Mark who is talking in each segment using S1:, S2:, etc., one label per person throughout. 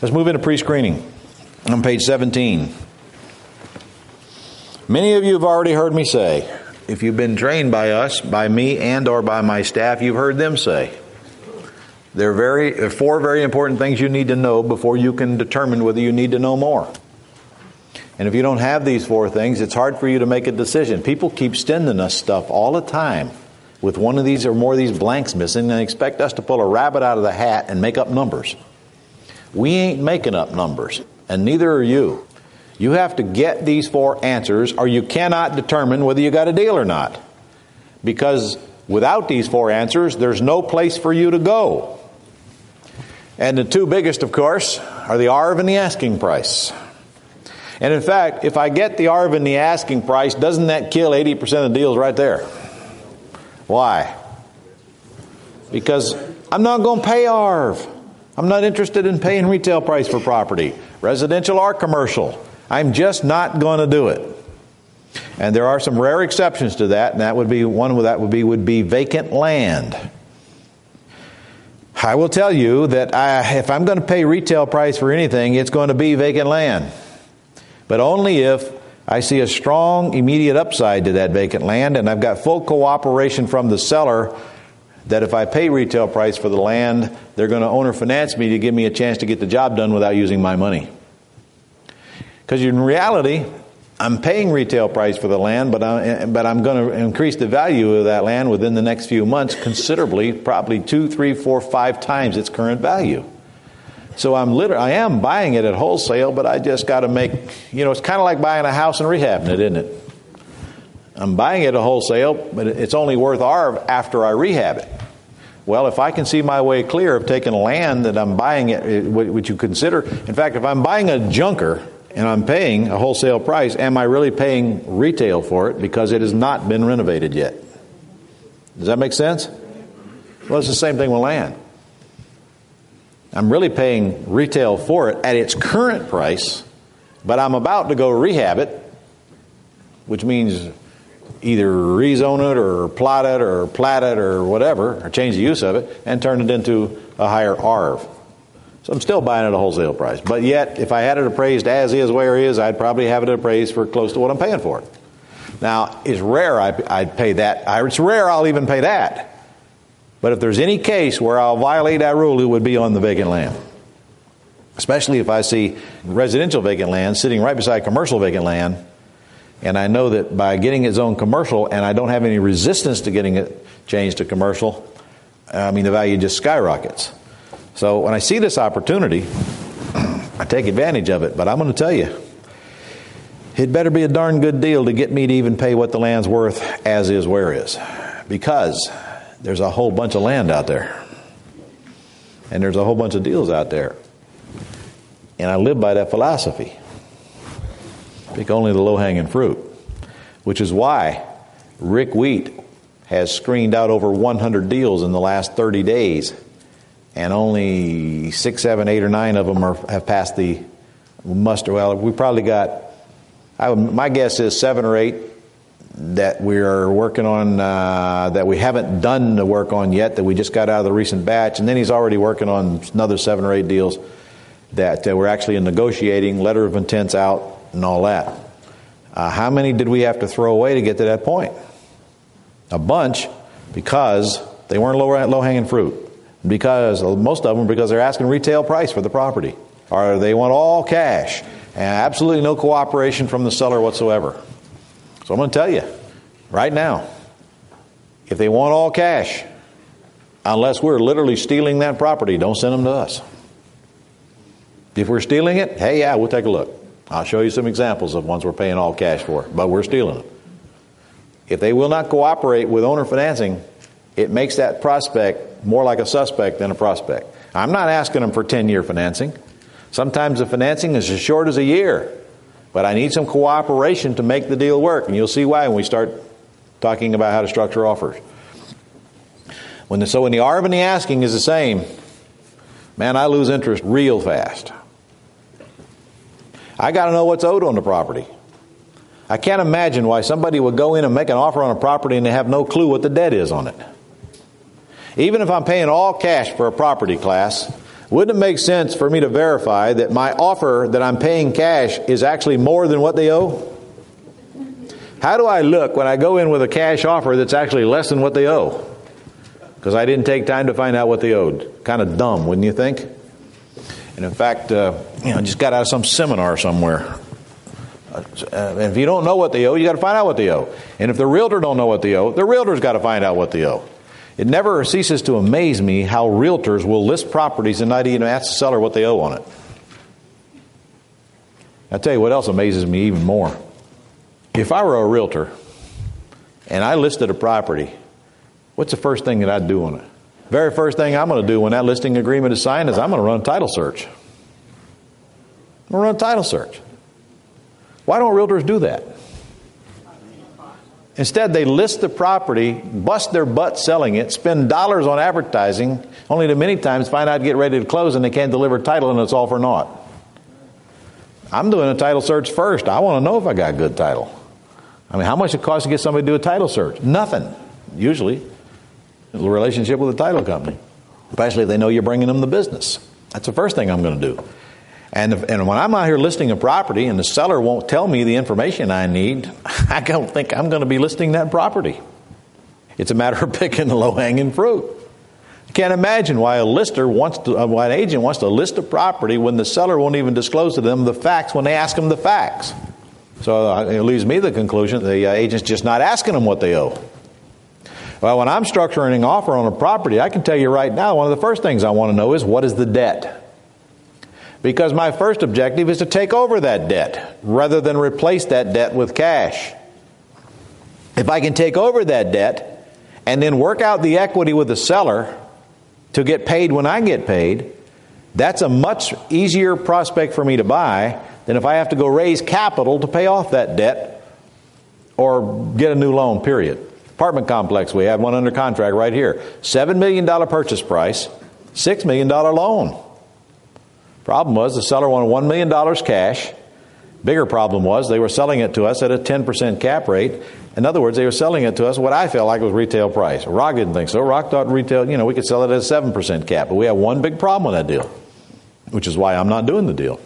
S1: Let's move into pre-screening on page 17. Many of you have already heard me say, if you've been trained by us, by me and or by my staff, you've heard them say, there are four very important things you need to know before you can determine whether you need to know more. And if you don't have these four things, it's hard for you to make a decision. People keep sending us stuff all the time with one of these or more of these blanks missing and expect us to pull a rabbit out of the hat and make up numbers. We ain't making up numbers, and neither are you. You have to get these four answers or you cannot determine whether you got a deal or not. Because without these four answers, there's no place for you to go. And the two biggest, of course, are the ARV and the asking price. And in fact, if I get the ARV and the asking price, doesn't that kill 80% of deals right there? Why? Because I'm not going to pay ARV. I'm not interested in paying retail price for property, residential or commercial. I'm just not going to do it. And there are some rare exceptions to that, and that would be one would be vacant land. I will tell you that if I'm going to pay retail price for anything, it's going to be vacant land. But only if I see a strong immediate upside to that vacant land and I've got full cooperation from the seller that if I pay retail price for the land, they're going to owner finance me to give me a chance to get the job done without using my money. Because in reality, I'm paying retail price for the land, but I'm going to increase the value of that land within the next few months considerably, probably 2, 3, 4, 5 times its current value. So I am buying it at wholesale, but I just got to make, it's kind of like buying a house and rehabbing it, isn't it? I'm buying it at wholesale, but it's only worth ARV after I rehab it. Well, if I can see my way clear of taking land that I'm buying it, would you consider, in fact, if I'm buying a junker and I'm paying a wholesale price, am I really paying retail for it because it has not been renovated yet? Does that make sense? Well, it's the same thing with land. I'm really paying retail for it at its current price, but I'm about to go rehab it, which means either rezone it or plot it or plat it or whatever, or change the use of it, and turn it into a higher ARV. So I'm still buying it at a wholesale price. But yet, if I had it appraised as is, where it is, I'd probably have it appraised for close to what I'm paying for it. Now, it's rare I'd pay that. It's rare I'll even pay that. But if there's any case where I'll violate that rule, it would be on the vacant land. Especially if I see residential vacant land sitting right beside commercial vacant land, and I know that by getting it zoned commercial, and I don't have any resistance to getting it changed to commercial, the value just skyrockets. So when I see this opportunity, I take advantage of it. But I'm going to tell you, it better be a darn good deal to get me to even pay what the land's worth as is, where is. Because there's a whole bunch of land out there. And there's a whole bunch of deals out there. And I live by that philosophy. Pick only the low-hanging fruit. Which is why Rick Wheat has screened out over 100 deals in the last 30 days. And only 6, 7, 8, or 9 of them have passed the muster. Well, we probably got, my guess is 7 or 8 that we are working on, that we haven't done the work on yet, that we just got out of the recent batch. And then he's already working on another 7 or 8 deals that we're actually negotiating, letter of intents out, and all that. How many did we have to throw away to get to that point? A bunch, because they weren't low-hanging fruit. Because most of them, because they're asking retail price for the property, or they want all cash and absolutely no cooperation from the seller whatsoever. So I'm going to tell you right now, if they want all cash, unless we're literally stealing that property, don't send them to us. If we're stealing it, hey, yeah, we'll take a look. I'll show you some examples of ones we're paying all cash for, but we're stealing them. If they will not cooperate with owner financing, it makes that prospect more like a suspect than a prospect. I'm not asking them for 10-year financing. Sometimes the financing is as short as a year. But I need some cooperation to make the deal work. And you'll see why when we start talking about how to structure offers. When the ARV and the asking is the same, man, I lose interest real fast. I got to know what's owed on the property. I can't imagine why somebody would go in and make an offer on a property and they have no clue what the debt is on it. Even if I'm paying all cash for a property class, Wouldn't it make sense for me to verify that my offer that I'm paying cash is actually more than what they owe? How do I look when I go in with a cash offer that's actually less than what they owe? Because I didn't take time to find out what they owed. Kind of dumb, wouldn't you think? And in fact, just got out of some seminar somewhere. And if you don't know what they owe, you got to find out what they owe. And if the realtor don't know what they owe, the realtor's got to find out what they owe. It never ceases to amaze me how realtors will list properties and not even ask the seller what they owe on it. I'll tell you what else amazes me even more. If I were a realtor and I listed a property, what's the first thing that I'd do on it? Very first thing I'm going to do when that listing agreement is signed is I'm going to run a title search. I'm going to run a title search. Why don't realtors do that? Instead, they list the property, bust their butt selling it, spend dollars on advertising, only to many times find out, get ready to close, and they can't deliver title, and it's all for naught. I'm doing a title search first. I want to know if I got good title. I mean, how much it costs to get somebody to do a title search? Nothing, usually. A relationship with a title company, especially if they know you're bringing them the business. That's the first thing I'm going to do. And when I'm out here listing a property and the seller won't tell me the information I need, I don't think I'm going to be listing that property. It's a matter of picking the low-hanging fruit. I can't imagine why why an agent wants to list a property when the seller won't even disclose to them the facts when they ask them the facts. So it leaves me the conclusion the agent's just not asking them what they owe. Well, when I'm structuring an offer on a property, I can tell you right now, one of the first things I want to know is what is the debt? Because my first objective is to take over that debt rather than replace that debt with cash. If I can take over that debt and then work out the equity with the seller to get paid when I get paid, that's a much easier prospect for me to buy than if I have to go raise capital to pay off that debt or get a new loan, period. Apartment complex, we have one under contract right here. $7 million purchase price, $6 million loan. Problem was the seller wanted $1 million cash. Bigger problem was they were selling it to us at a 10% cap rate. In other words, they were selling it to us what I felt like was retail price. Rock didn't think so. Rock thought retail, we could sell it at a 7% cap. But we have one big problem with that deal, which is why I'm not doing the deal.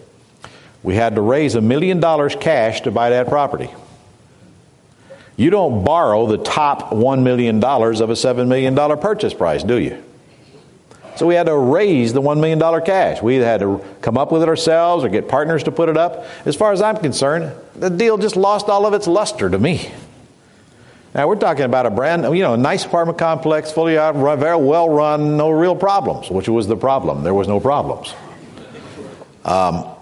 S1: We had to raise $1 million cash to buy that property. You don't borrow the top $1 million of a $7 million purchase price, do you? So we had to raise the $1 million cash. We had to come up with it ourselves or get partners to put it up. As far as I'm concerned, the deal just lost all of its luster to me. Now we're talking about a nice apartment complex, fully out, very well run, no real problems, which was the problem. There was no problems. To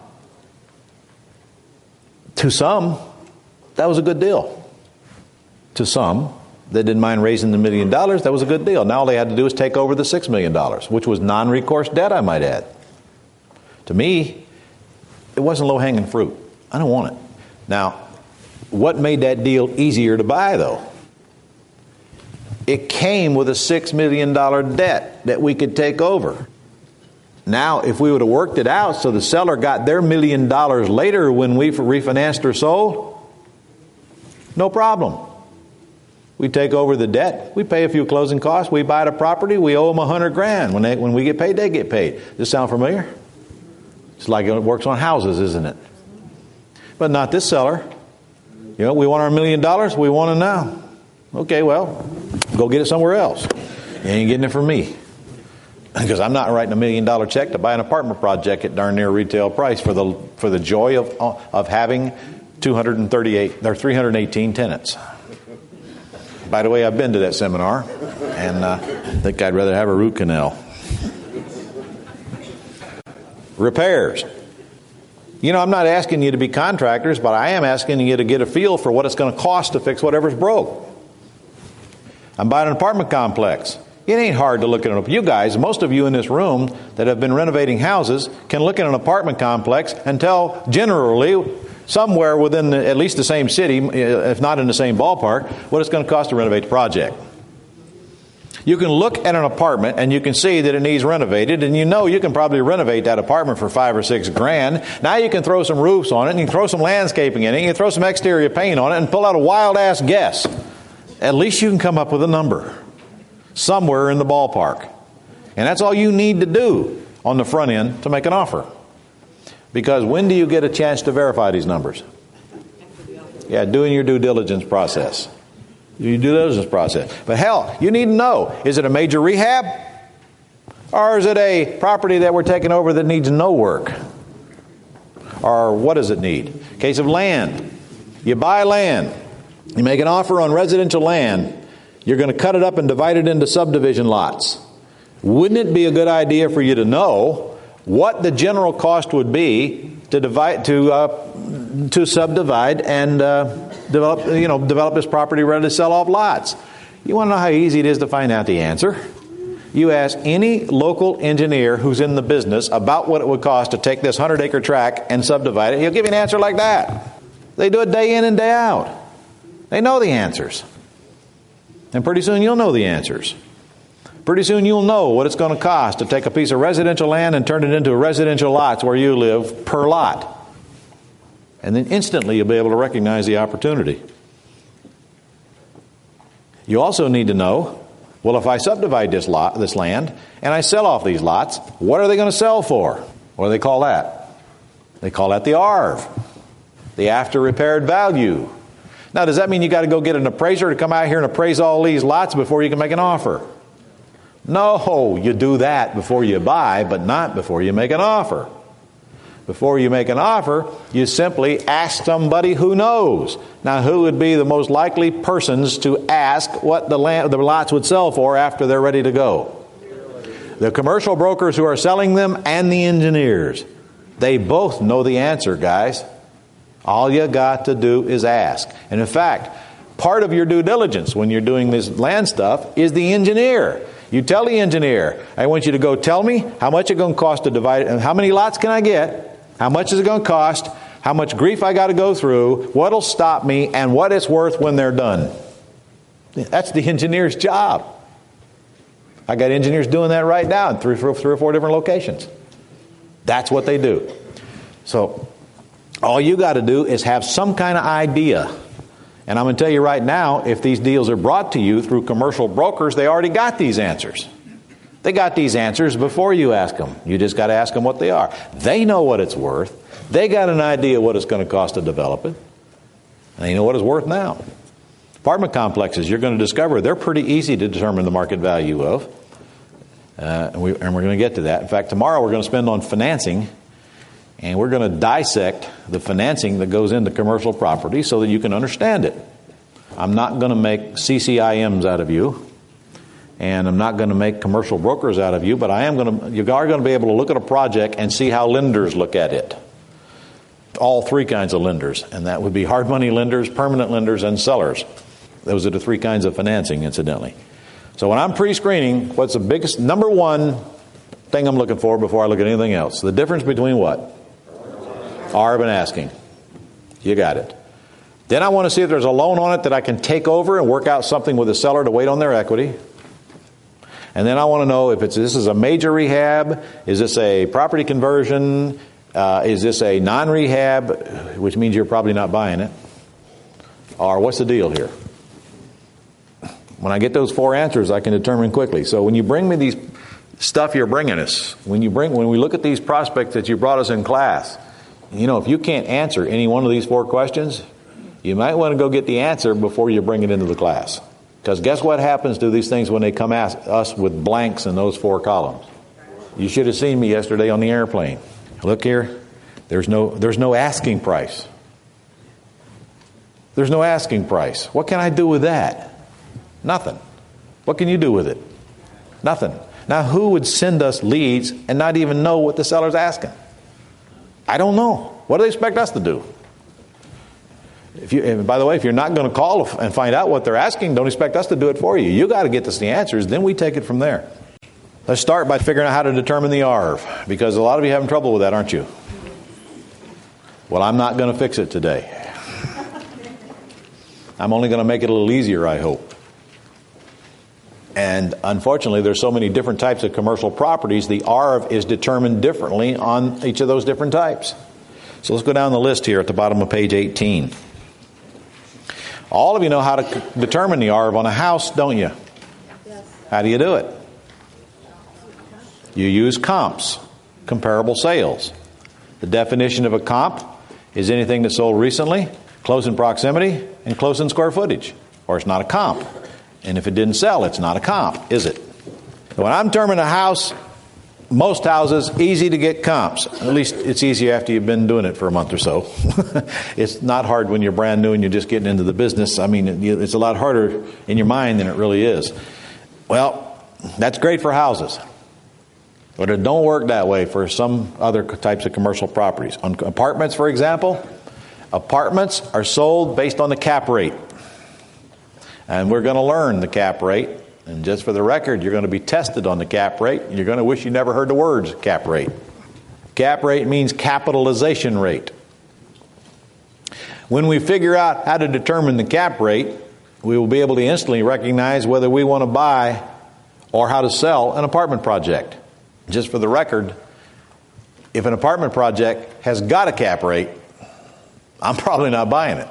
S1: some, that was a good deal. To some, they didn't mind raising the $1 million. That was a good deal. Now all they had to do was take over the $6 million, which was non-recourse debt, I might add. To me, it wasn't low-hanging fruit. I don't want it. Now, what made that deal easier to buy, though? It came with a $6 million debt that we could take over. Now, if we would have worked it out so the seller got their $1 million later when we refinanced or sold, no problem. We take over the debt. We pay a few closing costs. We buy the property. We owe them $100,000. When we get paid, they get paid. Does this sound familiar? It's like it works on houses, isn't it? But not this seller. We want our $1 million. We want it now. Okay, well, go get it somewhere else. You ain't getting it from me. Because I'm not writing $1 million check to buy an apartment project at darn near retail price for the joy of having 318 tenants. By the way, I've been to that seminar, and I think I'd rather have a root canal. Repairs. I'm not asking you to be contractors, but I am asking you to get a feel for what it's going to cost to fix whatever's broke. I'm buying an apartment complex. It ain't hard to look at it. You guys, most of you in this room that have been renovating houses can look at an apartment complex and tell generally somewhere within at least the same city, if not in the same ballpark, what it's going to cost to renovate the project. You can look at an apartment and you can see that it needs renovated, and you can probably renovate that apartment for $5,000 or $6,000. Now you can throw some roofs on it, and you can throw some landscaping in it, and you can throw some exterior paint on it, and pull out a wild-ass guess. At least you can come up with a number somewhere in the ballpark. And that's all you need to do. on the front end to make an offer. Because when do you get a chance to verify these numbers? Yeah, doing your due diligence process. Your due diligence process. But hell, you need to know, is it a major rehab? Or is it a property that we're taking over that needs no work? Or what does it need? Case of land. You buy land. You make an offer on residential land. You're going to cut it up and divide it into subdivision lots. Wouldn't it be a good idea for you to know what the general cost would be to subdivide and develop this property ready to sell off lots? You want to know how easy it is to find out the answer? You ask any local engineer who's in the business about what it would cost to take this 100-acre tract and subdivide it. He'll give you an answer like that. They do it day in and day out. They know the answers. And pretty soon you'll know the answers. Pretty soon you'll know what it's going to cost to take a piece of residential land and turn it into residential lots where you live per lot. And then instantly you'll be able to recognize the opportunity. You also need to know, well, if I subdivide this land, and I sell off these lots, what are they going to sell for? What do they call that? They call that the ARV, the after repaired value. Now, does that mean you got to go get an appraiser to come out here and appraise all these lots before you can make an offer? No, you do that before you buy, but not before you make an offer. Before you make an offer, you simply ask somebody who knows. Now, who would be the most likely persons to ask what the lots would sell for after they're ready to go? The commercial brokers who are selling them and the engineers. They both know the answer, guys. All you got to do is ask. And in fact, part of your due diligence when you're doing this land stuff is the engineer. You tell the engineer, I want you to go tell me how much it's going to cost to divide it, and how many lots can I get, how much is it going to cost, how much grief I got to go through, what'll stop me, and what it's worth when they're done. That's the engineer's job. I got engineers doing that right now in three or four different locations. That's what they do. So all you got to do is have some kind of idea. And I'm going to tell you right now, if these deals are brought to you through commercial brokers, they already got these answers. They got these answers before you ask them. You just got to ask them what they are. They know what it's worth. They got an idea what it's going to cost to develop it. And they know what it's worth now. Apartment complexes, you're going to discover they're pretty easy to determine the market value of. And we're going to get to that. In fact, tomorrow we're going to spend on financing. And we're going to dissect the financing that goes into commercial property so that you can understand it. I'm not going to make CCIMs out of you. And I'm not going to make commercial brokers out of you. But you are going to be able to look at a project and see how lenders look at it. All three kinds of lenders. And that would be hard money lenders, permanent lenders, and sellers. Those are the three kinds of financing, incidentally. So when I'm pre-screening, what's the biggest, number one thing I'm looking for before I look at anything else? The difference between what? ARV and asking. You got it. Then I want to see if there's a loan on it that I can take over and work out something with the seller to wait on their equity. And then I want to know if this is a major rehab, is this a property conversion, is this a non-rehab, which means you're probably not buying it, or what's the deal here? When I get those four answers, I can determine quickly. So when you bring me these stuff you're bringing us, when we look at these prospects that you brought us in class, if you can't answer any one of these four questions, you might want to go get the answer before you bring it into the class. Because guess what happens to these things when they come at us with blanks in those four columns? You should have seen me yesterday on the airplane. Look here. There's no asking price. There's no asking price. What can I do with that? Nothing. What can you do with it? Nothing. Now, who would send us leads and not even know what the seller's asking? I don't know. What do they expect us to do? And by the way, if you're not going to call and find out what they're asking, don't expect us to do it for you. You got to get us the answers, then we take it from there. Let's start by figuring out how to determine the ARV, because a lot of you are having trouble with that, aren't you? Well, I'm not going to fix it today. I'm only going to make it a little easier, I hope. And unfortunately, there's so many different types of commercial properties, the ARV is determined differently on each of those different types. So let's go down the list here at the bottom of page 18. All of you know how to determine the ARV on a house, don't you? Yes. How do you do it? You use comps. comparable sales. The definition of a comp is anything that's sold recently, close in proximity, and close in square footage, or it's not a comp. And if it didn't sell, it's not a comp, is it? So when I'm determining a house, most houses, easy to get comps. At least it's easy after you've been doing it for a month or so. It's not hard when you're brand new and you're just getting into the business. I mean, it's a lot harder in your mind than it really is. Well, that's great for houses. But it don't work that way for some other types of commercial properties. On apartments, for example, apartments are sold based on the cap rate. And we're going to learn the cap rate. And just for the record, you're going to be tested on the cap rate. You're going to wish you never heard the words cap rate. Cap rate means capitalization rate. When we figure out how to determine the cap rate, we will be able to instantly recognize whether we want to buy or how to sell an apartment project. Just for the record, if an apartment project has got a cap rate, I'm probably not buying it.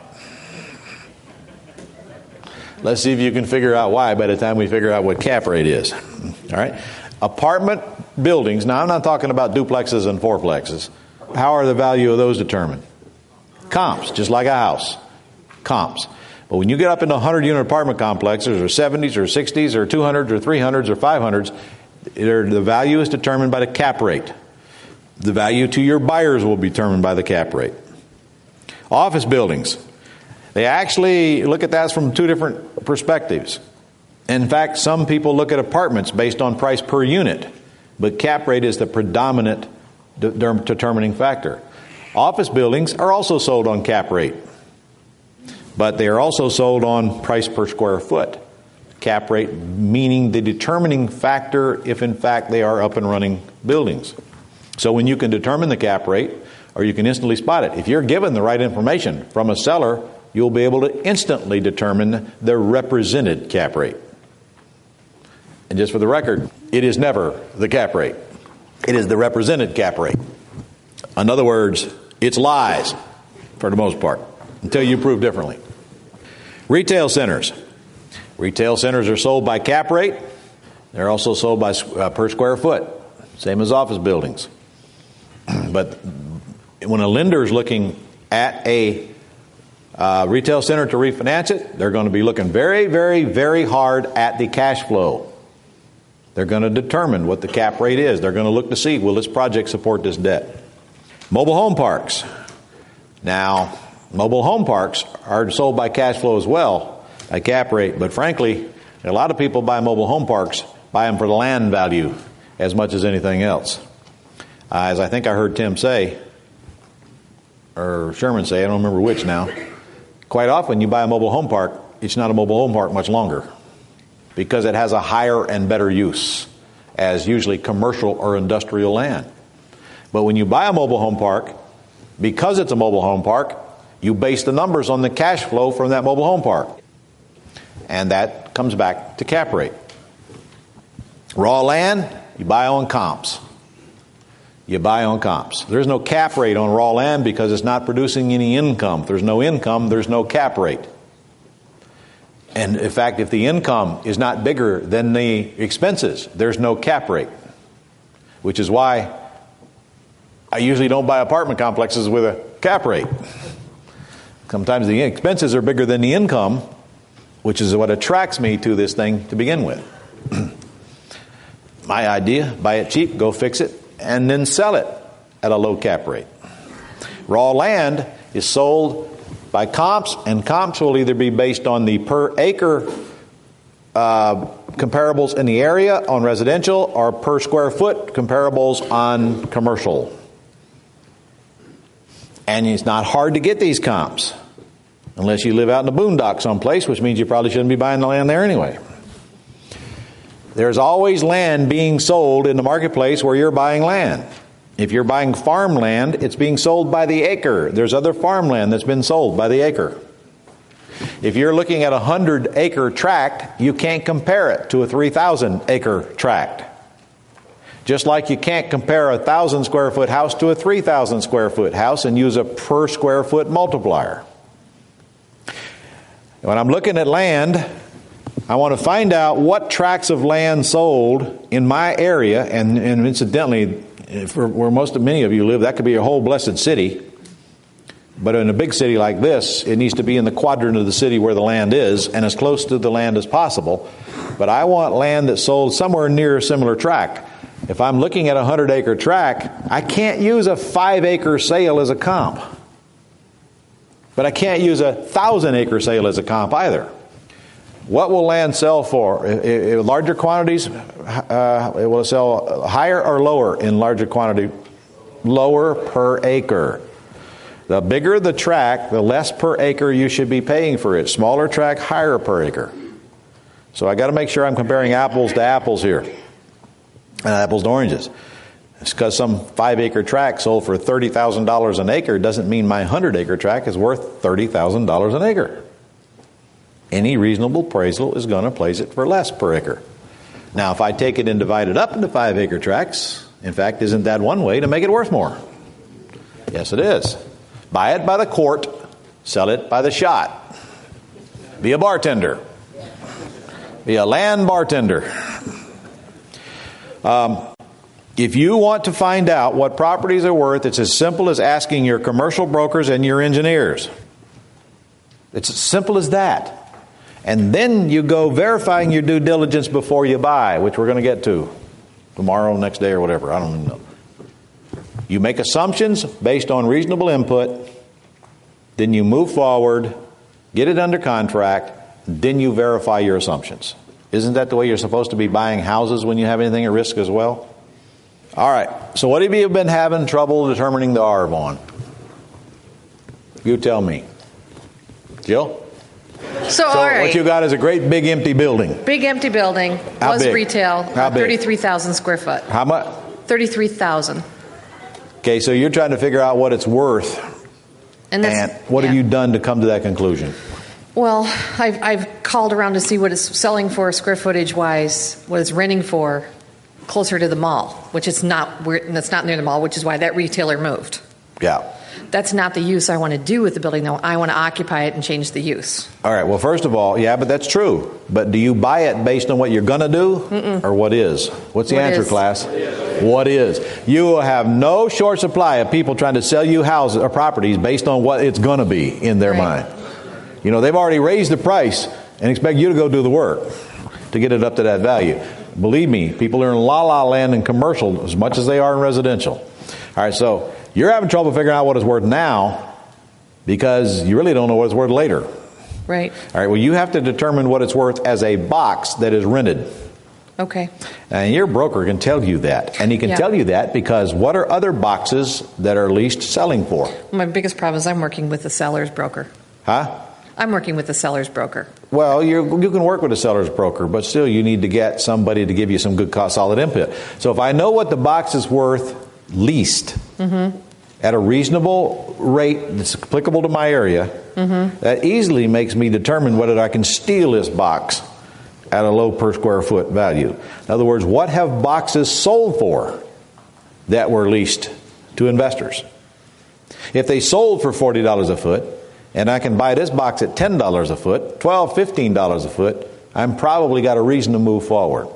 S1: Let's see if you can figure out why by the time we figure out what cap rate is. All right? Apartment buildings, now I'm not talking about duplexes and fourplexes. How are the value of those determined? Comps, just like a house. Comps. But when you get up into 100-unit apartment complexes, or 70s, or 60s, or 200s, or 300s, or 500s, the value is determined by the cap rate. The value to your buyers will be determined by the cap rate. Office buildings. They actually look at that from two different perspectives. In fact, some people look at apartments based on price per unit, but cap rate is the predominant determining factor. Office buildings are also sold on cap rate, but they are also sold on price per square foot. Cap rate meaning the determining factor if in fact they are up and running buildings. So when you can determine the cap rate, or you can instantly spot it, if you're given the right information from a seller, you'll be able to instantly determine the represented cap rate. And just for the record, it is never the cap rate. It is the represented cap rate. In other words, it's lies for the most part, until you prove differently. Retail centers. Retail centers are sold by cap rate. They're also sold by per square foot, same as office buildings. But when a lender is looking at a retail center to refinance it, they're going to be looking very, very, very hard at the cash flow. They're going to determine what the cap rate is. They're going to look to see, will this project support this debt? Mobile home parks. Now, mobile home parks are sold by cash flow as well, a cap rate, but frankly, a lot of people buy mobile home parks, buy them for the land value as much as anything else. As I think I heard Tim say, or Sherman say, I don't remember which now, quite often you buy a mobile home park, it's not a mobile home park much longer because it has a higher and better use as usually commercial or industrial land. But when you buy a mobile home park, because it's a mobile home park, you base the numbers on the cash flow from that mobile home park. And that comes back to cap rate. Raw land, you buy on comps. You buy on comps. There's no cap rate on raw land because it's not producing any income. If there's no income, there's no cap rate. And in fact, if the income is not bigger than the expenses, there's no cap rate. Which is why I usually don't buy apartment complexes with a cap rate. Sometimes the expenses are bigger than the income, which is what attracts me to this thing to begin with. My idea, buy it cheap, go fix it, and then sell it at a low cap rate. Raw land is sold by comps, and comps will either be based on the per acre comparables in the area on residential or per square foot comparables on commercial. And it's not hard to get these comps unless you live out in the boondocks someplace, which means you probably shouldn't be buying the land there anyway. There's always land being sold in the marketplace where you're buying land. If you're buying farmland, it's being sold by the acre. There's other farmland that's been sold by the acre. If you're looking at a 100-acre tract, you can't compare it to a 3,000-acre tract. Just like you can't compare a 1,000-square-foot house to a 3,000-square-foot house and use a per-square-foot multiplier. When I'm looking at land, I want to find out what tracts of land sold in my area, and incidentally, for where many of you live, that could be a whole blessed city. But in a big city like this, it needs to be in the quadrant of the city where the land is and as close to the land as possible. But I want land that's sold somewhere near a similar tract. If I'm looking at a 100-acre tract, I can't use a 5-acre sale as a comp. But I can't use a 1,000-acre sale as a comp either. What will land sell for? Larger quantities, it will sell higher or lower in larger quantity? Lower per acre. The bigger the tract, the less per acre you should be paying for it. Smaller tract, higher per acre. So I got to make sure I'm comparing apples to apples here, and apples to oranges. It's because some 5-acre tract sold for $30,000 an acre doesn't mean my 100-acre tract is worth $30,000 an acre. Any reasonable appraisal is going to place it for less per acre. Now, if I take it and divide it up into 5-acre tracts, in fact, isn't that one way to make it worth more? Yes, it is. Buy it by the quart, sell it by the shot. Be a bartender. Be a land bartender. If you want to find out what properties are worth, it's as simple as asking your commercial brokers and your engineers. It's as simple as that. And then you go verifying your due diligence before you buy, which we're going to get to tomorrow, next day, or whatever. I don't even know. You make assumptions based on reasonable input, then you move forward, get it under contract, then you verify your assumptions. Isn't that the way you're supposed to be buying houses when you have anything at risk as well? All right, so what have you been having trouble determining the ARV on? You tell me. Jill?
S2: So all right.
S1: What you got is a great big empty building.
S2: Big empty building.
S1: How
S2: was
S1: big?
S2: Retail.
S1: How big?
S2: 33,000 square foot.
S1: How much?
S2: 33,000.
S1: Okay, so you're trying to figure out what it's worth. And what have you done to come to that conclusion?
S2: Well, I've called around to see what it's selling for square footage wise, what it's renting for closer to the mall, which it's not. It's not near the mall, which is why that retailer moved.
S1: Yeah.
S2: That's not the use I want to do with the building, though. I want to occupy it and change the use.
S1: All right. Well, first of all, yeah, but that's true. But do you buy it based on what you're going to do?
S2: Mm-mm.
S1: Or what is? What's the answer,
S2: is?
S1: class? What is? You will have no short supply of people trying to sell you houses or properties based on what it's going to be in their mind. You know, they've already raised the price and expect you to go do the work to get it up to that value. Believe me, people are in la-la land in commercial as much as they are in residential. All right, so you're having trouble figuring out what it's worth now because you really don't know what it's worth later.
S2: Right.
S1: All right, well, you have to determine what it's worth as a box that is rented.
S2: Okay.
S1: And your broker can tell you that. And he can tell you that because what are other boxes that are leased selling for?
S2: My biggest problem is I'm working with a seller's broker.
S1: Huh?
S2: I'm working with a seller's broker.
S1: Well, you can work with a seller's broker, but still you need to get somebody to give you some good solid input. So if I know what the box is worth leased at a reasonable rate that's applicable to my area, that easily makes me determine whether I can steal this box at a low per square foot value. In other words, what have boxes sold for that were leased to investors? If they sold for $40 a foot, and I can buy this box at $10 a foot, $12, $15 a foot, I'm probably got a reason to move forward.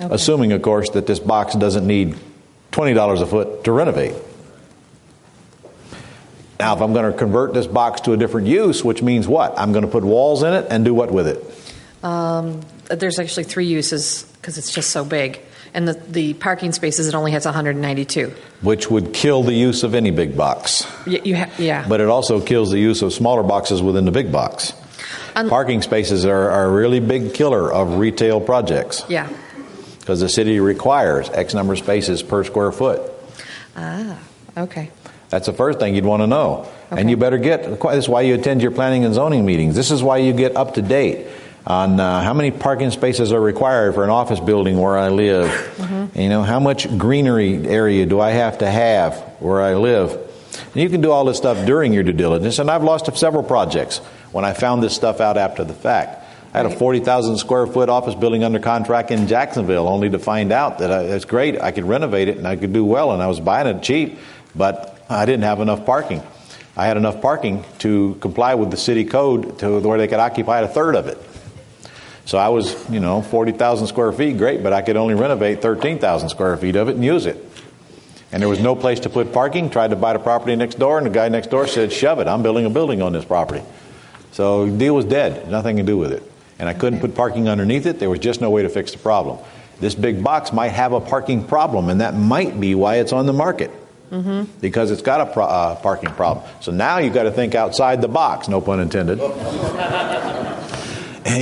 S1: Okay. Assuming, of course, that this box doesn't need $20 a foot to renovate. Now, if I'm going to convert this box to a different use, which means what? I'm going to put walls in it and do what with it?
S2: There's actually 3 uses because it's just so big. And the parking spaces, it only has 192. Which
S1: would kill the use of any big box.
S2: Yeah.
S1: But it also kills the use of smaller boxes within the big box. Parking spaces are a really big killer of retail projects.
S2: Yeah.
S1: Because the city requires X number of spaces per square foot.
S2: Ah, okay.
S1: That's the first thing you'd want to know.
S2: Okay.
S1: And you better this is why you attend your planning and zoning meetings. This is why you get up to date on how many parking spaces are required for an office building where I live. And, you know, how much greenery area do I have to have where I live? And you can do all this stuff during your due diligence. And I've lost several projects when I found this stuff out after the fact. I had a 40,000 square foot office building under contract in Jacksonville, only to find out that it's great. I could renovate it and I could do well, and I was buying it cheap, but I didn't have enough parking. I had enough parking to comply with the city code to where they could occupy a third of it. So I was, 40,000 square feet, great, but I could only renovate 13,000 square feet of it and use it. and there was no place to put parking. Tried to buy the property next door, and the guy next door said, shove it, I'm building a building on this property. So the deal was dead, nothing to do with it. And I couldn't put parking underneath it. There was just no way to fix the problem. This big box might have a parking problem, and that might be why it's on the market. Because it's got a parking problem. So now you've got to think outside the box, no pun intended. And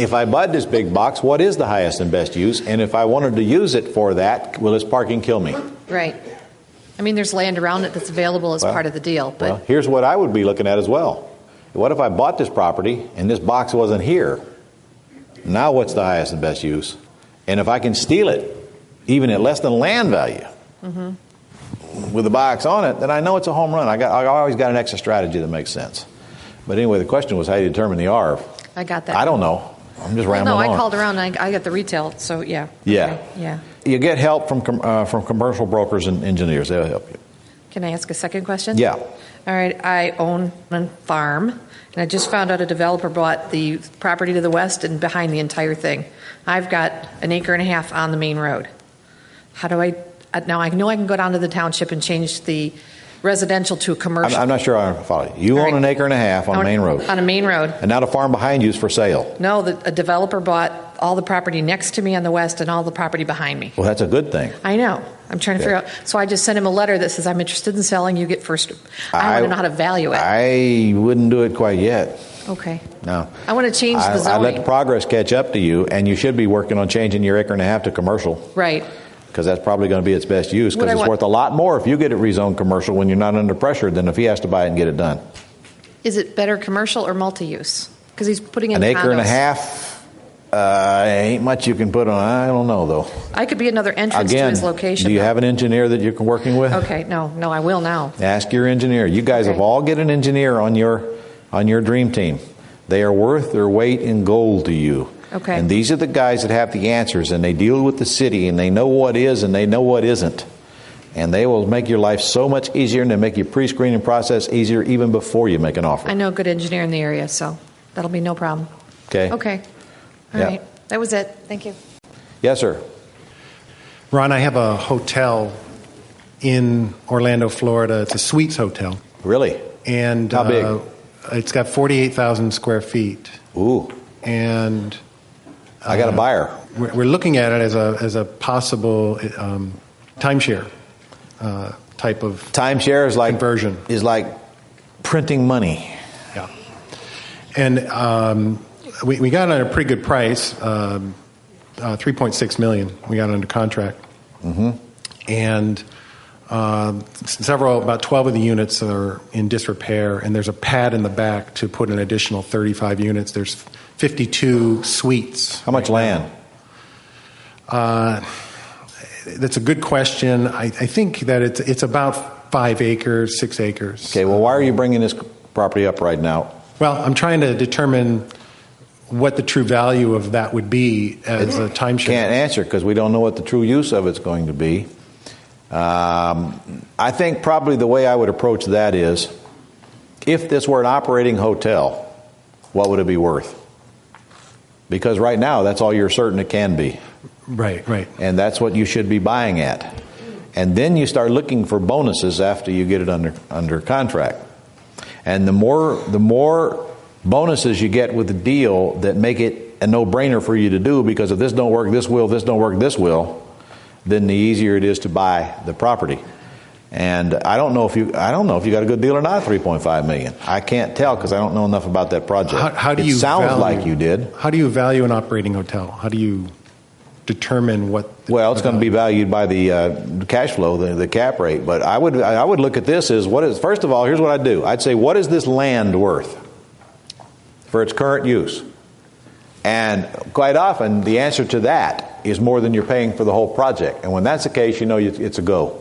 S1: if I bought this big box, what is the highest and best use? And if I wanted to use it for that, will this parking kill me?
S2: Right. I mean, there's land around it that's available as part of the deal. But
S1: well, here's what I would be looking at as well. What if I bought this property and this box wasn't here? Now what's the highest and best use? And if I can steal it, even at less than land value, with the box on it, then I know it's a home run. I always got an extra strategy that makes sense. But anyway, the question was how do you determine the ARV?
S2: I got that.
S1: I don't know. I'm just rambling on.
S2: No, I called around and I got the retail, so yeah.
S1: Yeah.
S2: Okay, yeah.
S1: You get help from commercial brokers and engineers. They'll help you.
S2: Can I ask a second question?
S1: Yeah.
S2: All right. I own a farm, and I just found out a developer bought the property to the west and behind the entire thing. I've got an acre and a half on the main road. How do I... Now, I know I can go down to the township and change the residential to commercial.
S1: I'm not sure I follow you. You own an acre and a half on a main road.
S2: On a main road.
S1: And now the farm behind you is for sale.
S2: No, a developer bought all the property next to me on the west and all the property behind me.
S1: Well, that's a good thing.
S2: I know. I'm trying to figure out. So I just sent him a letter that says, I'm interested in selling. You get first. I want to know how to value it.
S1: I wouldn't do it quite yet.
S2: Okay.
S1: No.
S2: I want to change the zoning.
S1: I let the progress catch up to you, and you should be working on changing your acre and a half to commercial.
S2: Right.
S1: Because that's probably going to be its best use, because it's worth a lot more if you get it rezoned commercial when you're not under pressure than if he has to buy it and get it done.
S2: Is it better commercial or multi-use? Because he's putting in
S1: an acre
S2: condos.
S1: And a half, ain't much you can put on. I don't know, though.
S2: I could be another entrance to his location.
S1: Do you have an engineer that you're working with?
S2: Okay, no, I will now.
S1: Ask your engineer. You guys have all get an engineer on your dream team. They are worth their weight in gold to you.
S2: Okay.
S1: And these are the guys that have the answers, and they deal with the city, and they know what is and they know what isn't. And they will make your life so much easier, and they make your pre-screening process easier even before you make an offer.
S2: I know a good engineer in the area, so that'll be no problem.
S1: Okay.
S2: Okay. All right. That was it. Thank you.
S1: Yes, sir.
S3: Ron, I have a hotel in Orlando, Florida. It's a suites hotel.
S1: Really?
S3: And
S1: how big?
S3: It's got 48,000 square feet.
S1: Ooh.
S3: And
S1: I got a buyer.
S3: We're looking at it as a possible timeshare type of
S1: timeshare is like
S3: conversion.
S1: Is like printing money.
S3: Yeah. And we got it at a pretty good price, $3.6 million. We got it under contract. And about 12 of the units are in disrepair, and there's a pad in the back to put an additional 35 units. There's 52 suites.
S1: How much land?
S3: That's a good question. I think that it's about 5 acres, 6 acres.
S1: Okay, well, why are you bringing this property up right now?
S3: Well, I'm trying to determine what the true value of that would be as a timeshare.
S1: Can't answer because we don't know what the true use of it's going to be. I think probably the way I would approach that is, if this were an operating hotel, what would it be worth? Because right now, that's all you're certain it can be.
S3: Right.
S1: And that's what you should be buying at. And then you start looking for bonuses after you get it under contract. And the more bonuses you get with the deal that make it a no-brainer for you to do, because if this don't work, this will, this don't work, this will, then the easier it is to buy the property. And I don't know if you got a good deal or not, $3.5 million. I can't tell because I don't know enough about that project.
S3: How do you
S1: sounds like you did.
S3: How do you value an operating hotel? How do you determine what?
S1: Well, it's going to be valued by the cash flow, the cap rate. But I would look at this as first of all, here's what I'd do. I'd say, what is this land worth for its current use? And quite often, the answer to that is more than you're paying for the whole project. And when that's the case, you know it's a go.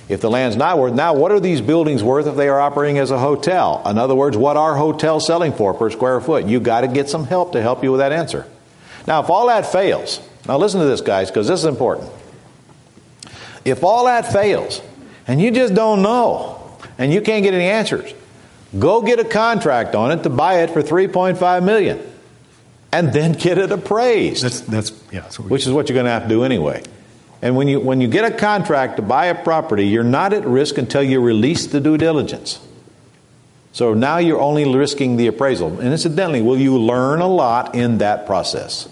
S1: If the land's not worth, now what are these buildings worth if they are operating as a hotel? In other words, what are hotels selling for per square foot? You've got to get some help to help you with that answer. Now, if all that fails, now listen to this, guys, because this is important. If all that fails, and you just don't know, and you can't get any answers, go get a contract on it to buy it for $3.5 million. And then get it appraised.
S3: That's
S1: which is what you're going to have to do anyway. And when you get a contract to buy a property, you're not at risk until you release the due diligence. So now you're only risking the appraisal. And incidentally, will you learn a lot in that process?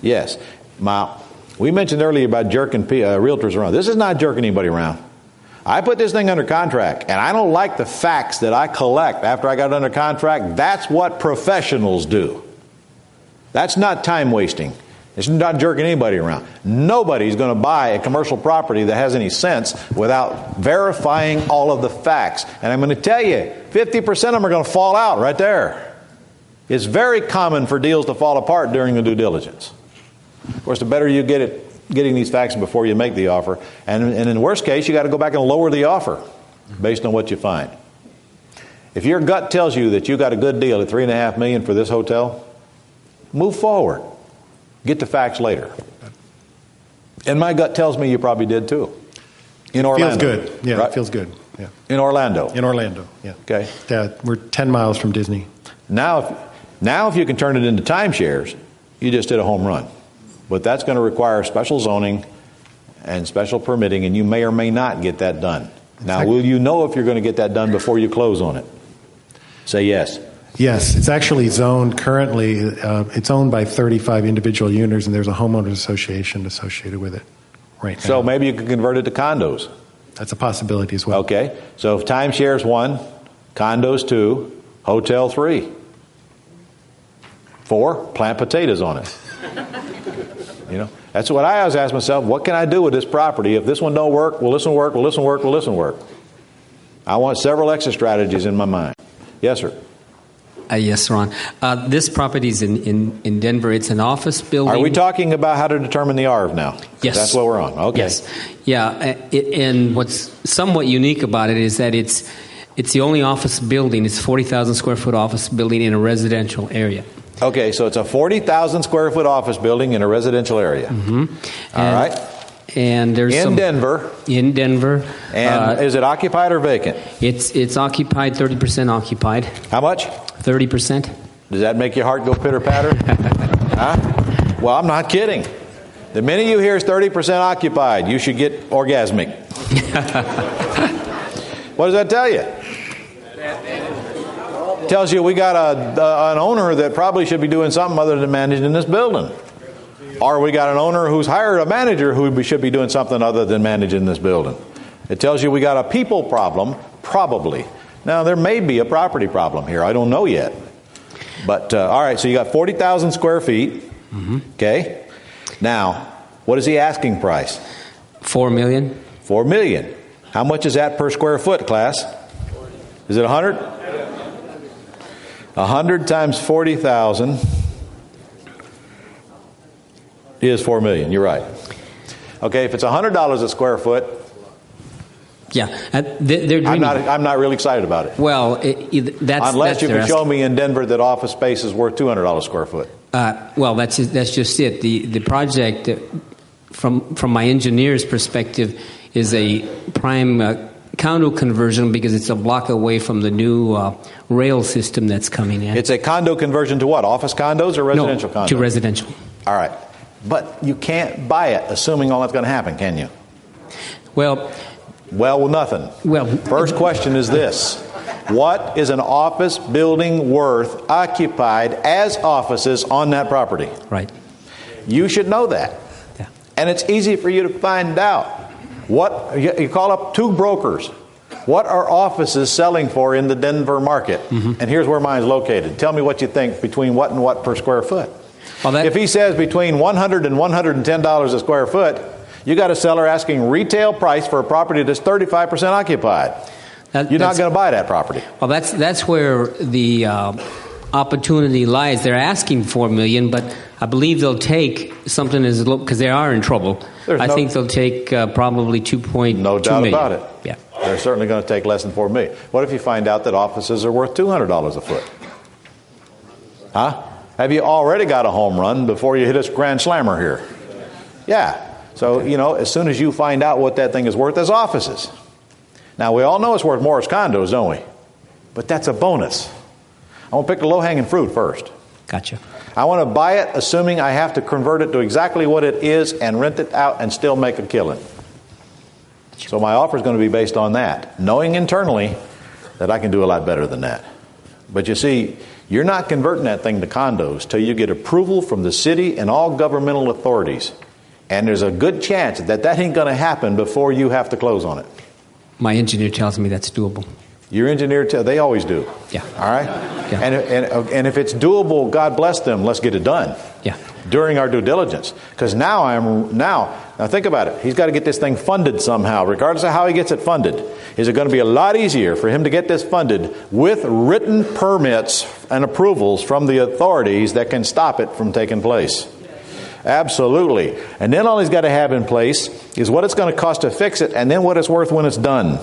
S1: Yes. Now, we mentioned earlier about jerking realtors around. This is not jerking anybody around. I put this thing under contract, and I don't like the facts that I collect after I got it under contract. That's what professionals do. That's not time wasting. It's not jerking anybody around. Nobody's going to buy a commercial property that has any sense without verifying all of the facts. And I'm going to tell you, 50% of them are going to fall out right there. It's very common for deals to fall apart during the due diligence. Of course, the better you get at getting these facts before you make the offer. And in the worst case, you got to go back and lower the offer based on what you find. If your gut tells you that you got a good deal at $3.5 million for this hotel, move forward. Get the facts later. And my gut tells me you probably did too. In Orlando.
S3: Feels good. Yeah,
S1: right?
S3: It feels good. Yeah.
S1: In Orlando.
S3: In Orlando, yeah.
S1: Okay.
S3: Yeah, we're 10 miles from Disney.
S1: Now if you can turn it into timeshares, you just did a home run. But that's going to require special zoning and special permitting, and you may or may not get that done. Now, will you know if you're going to get that done before you close on it? Say yes.
S3: Yes, it's actually zoned currently. It's owned by 35 individual units, and there's a homeowners association associated with it right now.
S1: So maybe you could convert it to condos.
S3: That's a possibility as well.
S1: Okay. So if timeshares 1, condos 2, hotel 3. 4, plant potatoes on it. You know, that's what I always ask myself. What can I do with this property? If this one don't work, will this one work? Will this one work? Will this one work? I want several exit strategies in my mind. Yes, sir.
S4: Yes, Ron. This property is in Denver. It's an office building.
S1: Are we talking about how to determine the ARV now?
S4: Yes.
S1: That's what we're on. Okay.
S4: Yes. Yeah. And what's somewhat unique about it is that it's the only office building. It's 40,000 square foot office building in a residential area.
S1: Okay, so it's a 40,000 square foot office building in a residential area.
S4: Mm-hmm.
S1: All right.
S4: And there's
S1: in Denver.
S4: In Denver.
S1: And is it occupied or vacant?
S4: It's occupied, 30% occupied.
S1: How much?
S4: 30%.
S1: Does that make your heart go pitter-patter? Huh? Well, I'm not kidding. The minute you hear it's 30% occupied, you should get orgasmic. What does that tell you? It tells you we got an owner that probably should be doing something other than managing this building. Or we got an owner who's hired a manager who should be doing something other than managing this building. It tells you we got a people problem, probably. Now, there may be a property problem here. I don't know yet. But, all right, so you got 40,000 square feet.
S4: Mm-hmm.
S1: Okay. Now, what is the asking price?
S4: $4 million.
S1: $4 million. How much is that per square foot, class? Is it 100? 100 times 40,000 is $4 million. You're right. Okay, if it's $100 a square foot,
S4: yeah, they're
S1: I'm not really excited about it.
S4: Well, that's
S1: unless you
S4: can
S1: show me in Denver that office space is worth $200 a square foot.
S4: Well, that's just it. The project, from my engineer's perspective, is a prime condo conversion because it's a block away from the new rail system that's coming in.
S1: It's a condo conversion to what? Office condos or residential condos?
S4: To residential.
S1: All right. But you can't buy it assuming all that's going to happen, can you?
S4: Well,
S1: nothing.
S4: Well,
S1: first question is this. What is an office building worth occupied as offices on that property?
S4: Right.
S1: You should know that.
S4: Yeah.
S1: And it's easy for you to find out. What you call up 2 brokers. What are offices selling for in the Denver market? Mm-hmm. And here's where mine's located. Tell me what you think between what and what per square foot. Well, if he says between $100 and $110 a square foot, you got a seller asking retail price for a property that's 35% occupied. You're not going to buy that property.
S4: Well, that's where the opportunity lies. They're asking $4 million, but I believe they'll take something as low because they are in trouble. I think they'll take probably 2.2
S1: No doubt
S4: million.
S1: about it.
S4: Yeah,
S1: they're certainly going to take less than $4 million. What if you find out that offices are worth $200 a foot? Huh? Have you already got a home run before you hit a grand slammer here? Yeah. So, as soon as you find out what that thing is worth as offices. Now, we all know it's worth more as condos, don't we? But that's a bonus. I want to pick the low-hanging fruit first.
S4: Gotcha.
S1: I want to buy it assuming I have to convert it to exactly what it is and rent it out and still make a killing. So my offer is going to be based on that, knowing internally that I can do a lot better than that. But you see, you're not converting that thing to condos till you get approval from the city and all governmental authorities. And there's a good chance that that ain't going to happen before you have to close on it.
S4: My engineer tells me that's doable.
S1: Your engineer, they always do.
S4: Yeah.
S1: All right?
S4: Yeah.
S1: And if it's doable, God bless them, let's get it done.
S4: Yeah.
S1: During our due diligence. Because now think about it. He's got to get this thing funded somehow, regardless of how he gets it funded. Is it going to be a lot easier for him to get this funded with written permits and approvals from the authorities that can stop it from taking place? Absolutely. And then all he's got to have in place is what it's going to cost to fix it and then what it's worth when it's done.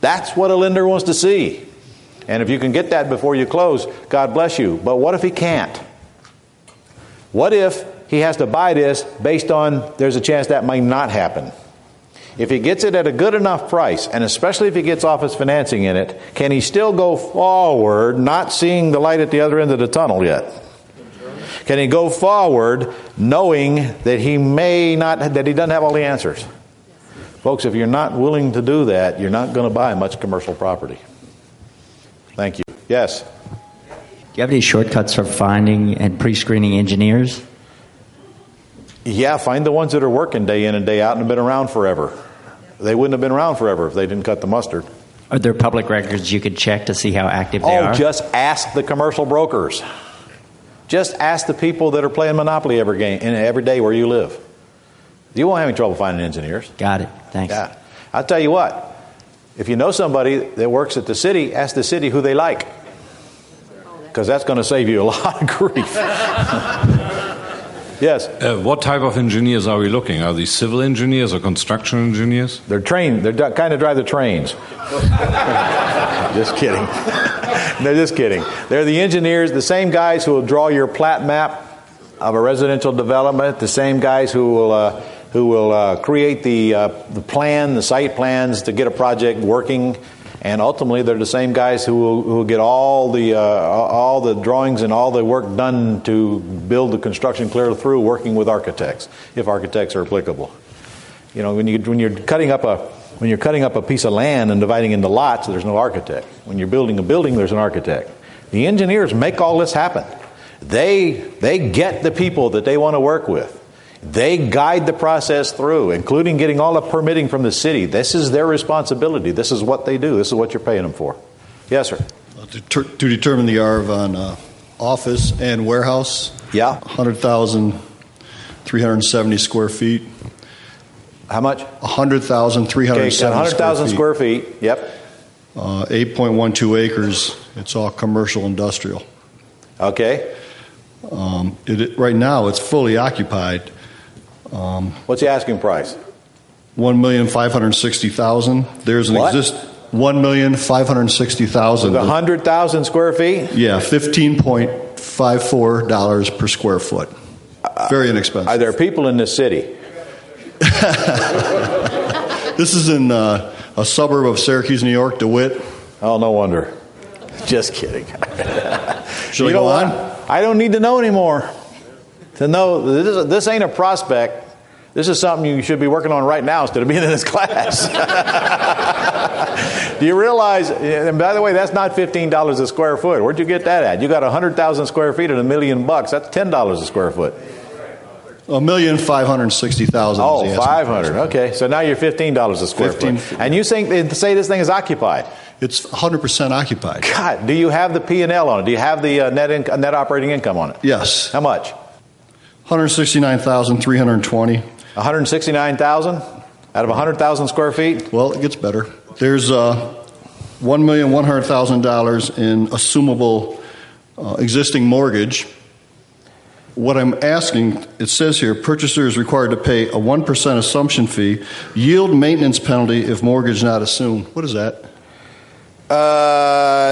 S1: That's what a lender wants to see. And if you can get that before you close, God bless you. But what if he can't? What if he has to buy this based on there's a chance that might not happen? If he gets it at a good enough price, and especially if he gets office financing in it, can he still go forward not seeing the light at the other end of the tunnel yet? Can he go forward knowing that he doesn't have all the answers? Folks, if you're not willing to do that, you're not going to buy much commercial property. Thank you. Yes?
S5: Do you have any shortcuts for finding and pre-screening engineers?
S1: Yeah, find the ones that are working day in and day out and have been around forever. They wouldn't have been around forever if they didn't cut the mustard.
S5: Are there public records you could check to see how active they are?
S1: Just ask the commercial brokers. Just ask the people that are playing Monopoly every day where you live. You won't have any trouble finding engineers.
S5: Got it. Thanks.
S1: Yeah. I'll tell you what. If you know somebody that works at the city, ask the city who they like. Because that's going to save you a lot of grief. Yes?
S6: What type of engineers are we looking? Are these civil engineers or construction engineers?
S1: They're trained. They're kind of drive the trains. Just kidding. They're just kidding. They're the engineers, the same guys who will draw your plat map of a residential development, the same guys who will create the plan, the site plans to get a project working, and ultimately they're the same guys who will get all the drawings and all the work done to build the construction clear through, working with architects, if architects are applicable. You know, when you're cutting up a piece of land and dividing into lots, there's no architect. When you're building a building, there's an architect. The engineers make all this happen. They get the people that they want to work with. They guide the process through, including getting all the permitting from the city. This is their responsibility. This is what they do. This is what you're paying them for. Yes, sir.
S7: To determine the ARV on office and warehouse.
S1: Yeah.
S7: 100,370 square feet.
S1: How much?
S7: 100,370
S1: 100,000 square feet. Yep.
S7: 8.12 acres. It's all commercial industrial.
S1: Okay.
S7: Right now, it's fully occupied.
S1: What's the asking price?
S7: $1,560,000. There's an
S1: What?
S7: $1,560,000.
S1: 100,000 square feet?
S7: Yeah, $15.54 per square foot. Very inexpensive.
S1: Are there people in this city?
S7: This is in a suburb of Syracuse, New York, DeWitt.
S1: Oh, no wonder. Just kidding.
S7: Should I go on?
S1: I don't need to know anymore. To know this ain't a prospect. This is something you should be working on right now instead of being in this class. Do you realize, and by the way, that's not $15 a square foot. Where'd you get that at? You got 100,000 square feet at $1 million. That's $10 a square foot.
S7: $1,560,000.
S1: Oh, 500. Okay, so now you're $15 a square foot. And you say this thing is occupied?
S7: It's 100% occupied.
S1: God, do you have the P&L on it? Do you have the net operating income on it?
S7: Yes.
S1: How much?
S7: $169,320.
S1: 169,000 out of 100,000 square feet?
S7: Well, it gets better. There's $1,100,000 in assumable existing mortgage. What I'm asking, it says here, purchaser is required to pay a 1% assumption fee, yield maintenance penalty if mortgage not assumed. What is that?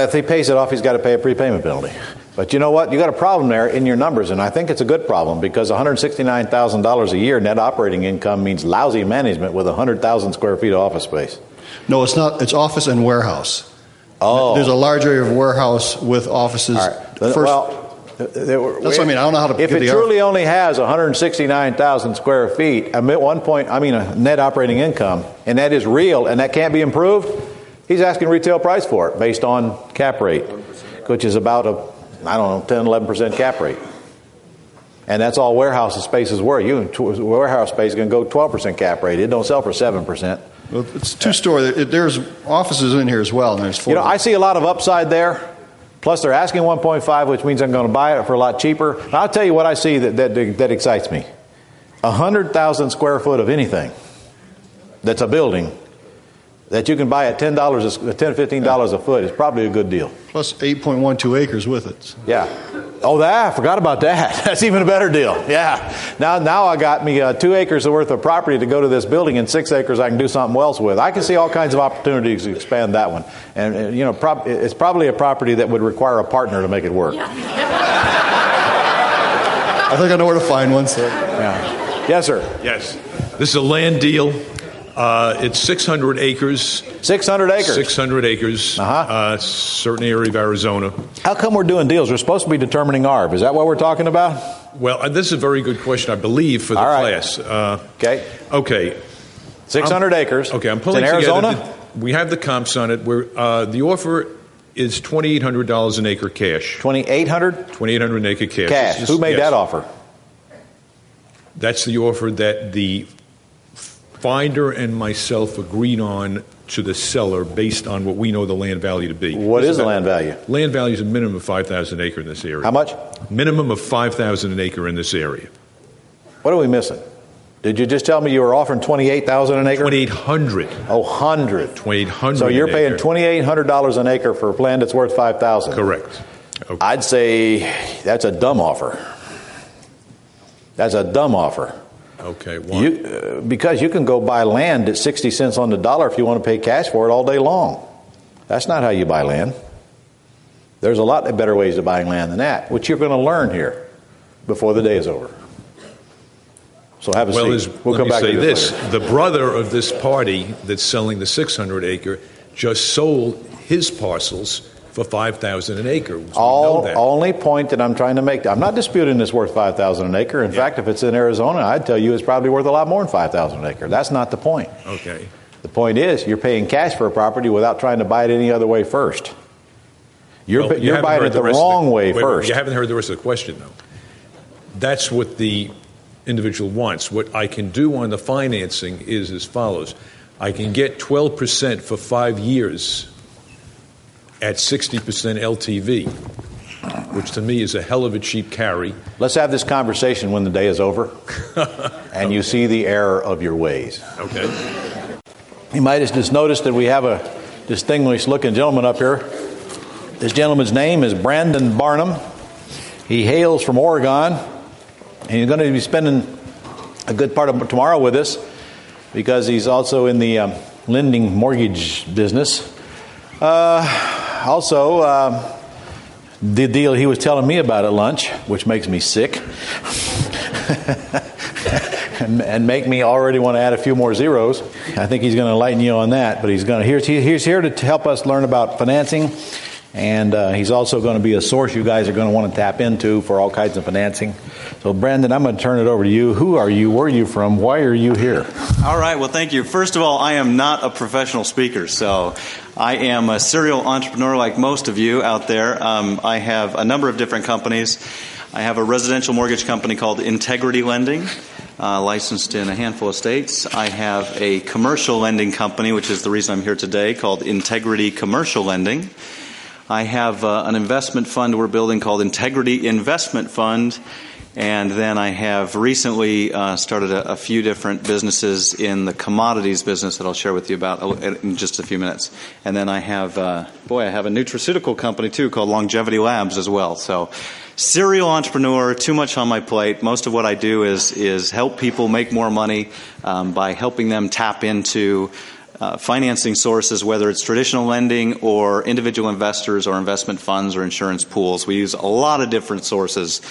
S1: If he pays it off, he's got to pay a prepayment penalty. But you know what? You got a problem there in your numbers, and I think it's a good problem because $169,000 a year net operating income means lousy management with 100,000 square feet of office space.
S7: No, it's not. It's office and warehouse.
S1: Oh.
S7: There's a large area of warehouse with offices.
S1: All right.
S7: That's what I mean. I don't know how to
S1: If
S7: get
S1: it
S7: the
S1: truly only has 169,000 square feet, a net operating income, and that is real, and that can't be improved, he's asking retail price for it based on cap rate, which is about 10, 11% cap rate. And that's all warehouse spaces were. Warehouse space is going to go 12% cap rate. It don't sell for 7%.
S7: Well, it's two-story. There's offices in here as well, and there's 4.
S1: I see a lot of upside there. Plus, they're asking 1.5, which means I'm going to buy it for a lot cheaper. And I'll tell you what I see that excites me: 100,000 square foot of anything that's a building that you can buy at $10, $15 a foot is probably a good deal.
S7: Plus 8.12 acres with it.
S1: Yeah. Oh, I forgot about that. That's even a better deal. Yeah. Now I got me 2 acres worth of property to go to this building, and 6 acres I can do something else with. I can see all kinds of opportunities to expand that one. And it's probably a property that would require a partner to make it work.
S7: I think I know where to find one, sir.
S1: Yeah. Yes, sir.
S8: Yes. This is a land deal. It's 600 acres.
S1: 600 acres.
S8: 600 acres. Certain area of Arizona.
S1: How come we're doing deals? We're supposed to be determining ARB. Is that what we're talking about?
S8: Well, this is a very good question, I believe, for the class.
S1: Okay. 600 acres.
S8: Okay, I'm pulling
S1: it's in
S8: together.
S1: Arizona?
S8: We have the comps on it. The offer is $2,800 an acre cash.
S1: $2,800?
S8: $2,800 an acre cash.
S1: Cash. Who made that offer?
S8: That's the offer that the finder and myself agreed on to the seller based on what we know the land value to be.
S1: What is the land value?
S8: Land value is a minimum of $5,000 an acre in this area.
S1: How much?
S8: Minimum of $5,000 an acre in this area.
S1: What are we missing? Did you just tell me you were offering $28,000 an acre?
S8: $2,800.
S1: Oh, 100.
S8: $2,800.
S1: So you're paying
S8: acre.
S1: $2,800 an acre for land that's worth $5,000.
S8: Correct. Okay.
S1: I'd say that's a dumb offer. That's a dumb offer.
S8: Okay. Why?
S1: Because you can go buy land at 60 cents on the dollar if you want to pay cash for it all day long. That's not how you buy land. There's a lot of better ways of buying land than that, which you're going to learn here before the day is over. So have a seat. We'll come back to this later.
S8: The brother of this party that's selling the 600 acre just sold his parcels for $5,000 an acre.
S1: Only point that I'm trying to make. I'm not disputing it's worth $5,000 an acre. In fact, if it's in Arizona, I'd tell you it's probably worth a lot more than $5,000 an acre. That's not the point.
S8: Okay.
S1: The point is you're paying cash for a property without trying to buy it any other way first. You're buying it the wrong way first.
S8: You haven't heard the rest of the question, though. That's what the individual wants. What I can do on the financing is as follows. I can get 12% for 5 years at 60% LTV, which to me is a hell of a cheap carry.
S1: Let's have this conversation when the day is over and you see the error of your ways.
S8: Okay.
S1: You might have just noticed that we have a distinguished-looking gentleman up here. This gentleman's name is Brandon Barnum. He hails from Oregon, and he's going to be spending a good part of tomorrow with us because he's also in the lending mortgage business. The deal he was telling me about at lunch, which makes me sick, and make me already want to add a few more zeros. I think he's going to enlighten you on that, but he's here to help us learn about financing, and he's also going to be a source you guys are going to want to tap into for all kinds of financing. So, Brandon, I'm going to turn it over to you. Who are you? Where are you from? Why are you here?
S9: All right. Well, thank you. First of all, I am not a professional speaker, so I am a serial entrepreneur like most of you out there. I have a number of different companies. I have a residential mortgage company called Integrity Lending, licensed in a handful of states. I have a commercial lending company, which is the reason I'm here today, called Integrity Commercial Lending. I have an investment fund we're building called Integrity Investment Fund. And then I have recently started a few different businesses in the commodities business that I'll share with you about in just a few minutes. And then I have, I have a nutraceutical company too called Longevity Labs as well. So serial entrepreneur, too much on my plate. Most of what I do is help people make more money by helping them tap into financing sources, whether it's traditional lending or individual investors or investment funds or insurance pools. We use a lot of different sources.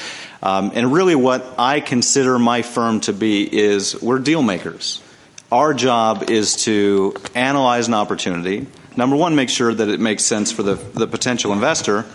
S9: And really what I consider my firm to be is we're deal makers. Our job is to analyze an opportunity. Number one, make sure that it makes sense for the potential investor.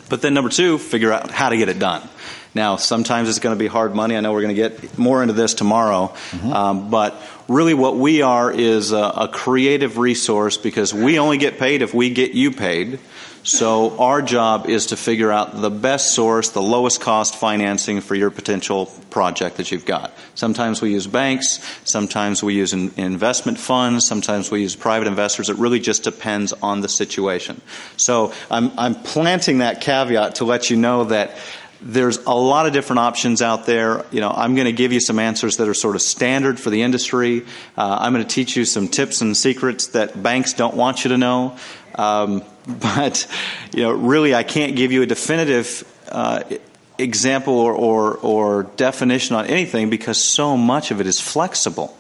S9: But then number two, figure out how to get it done. Now, sometimes it's going to be hard money. I know we're going to get more into this tomorrow. But really what we are is a creative resource, because we only get paid if we get you paid. So our job is to figure out the best source, the lowest cost financing for your potential project that you've got. Sometimes we use banks, sometimes we use investment funds, sometimes we use private investors. It really just depends on the situation. So I'm planting that caveat to let you know that there's a lot of different options out there. I'm going to give you some answers that are sort of standard for the industry. I'm going to teach you some tips and secrets that banks don't want you to know. But really, I can't give you a definitive example or definition on anything, because so much of it is flexible.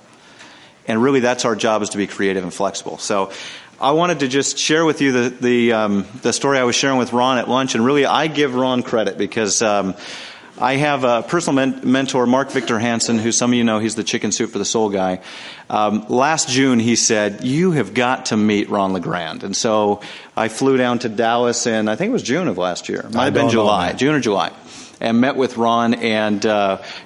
S9: And really, that's our job, is to be creative and flexible. So I wanted to just share with you the story I was sharing with Ron at lunch. And really, I give Ron credit, because I have a personal mentor, Mark Victor Hansen, who some of you know, he's the Chicken Soup for the Soul guy. Last June, he said, "You have got to meet Ron LeGrand." And so I flew down to Dallas in, I think it was June of last year. Might have been July, June or July. And met with Ron, and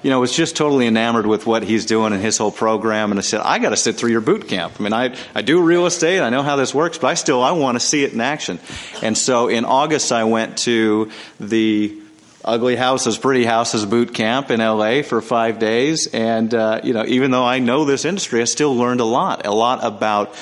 S9: was just totally enamored with what he's doing and his whole program. And I said, I got to sit through your boot camp. I mean, I do real estate, I know how this works, but I want to see it in action. And so in August, I went to the Ugly Houses, Pretty Houses boot camp in LA for 5 days. And even though I know this industry, I still learned a lot about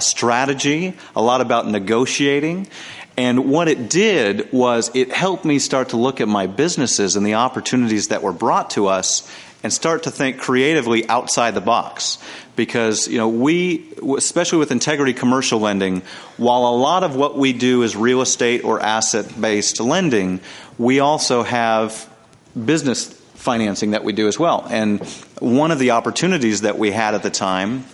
S9: strategy, a lot about negotiating. And what it did was it helped me start to look at my businesses and the opportunities that were brought to us, and start to think creatively outside the box. Because, we, especially with Integrity Commercial Lending, while a lot of what we do is real estate or asset-based lending, we also have business financing that we do as well. And one of the opportunities that we had at the time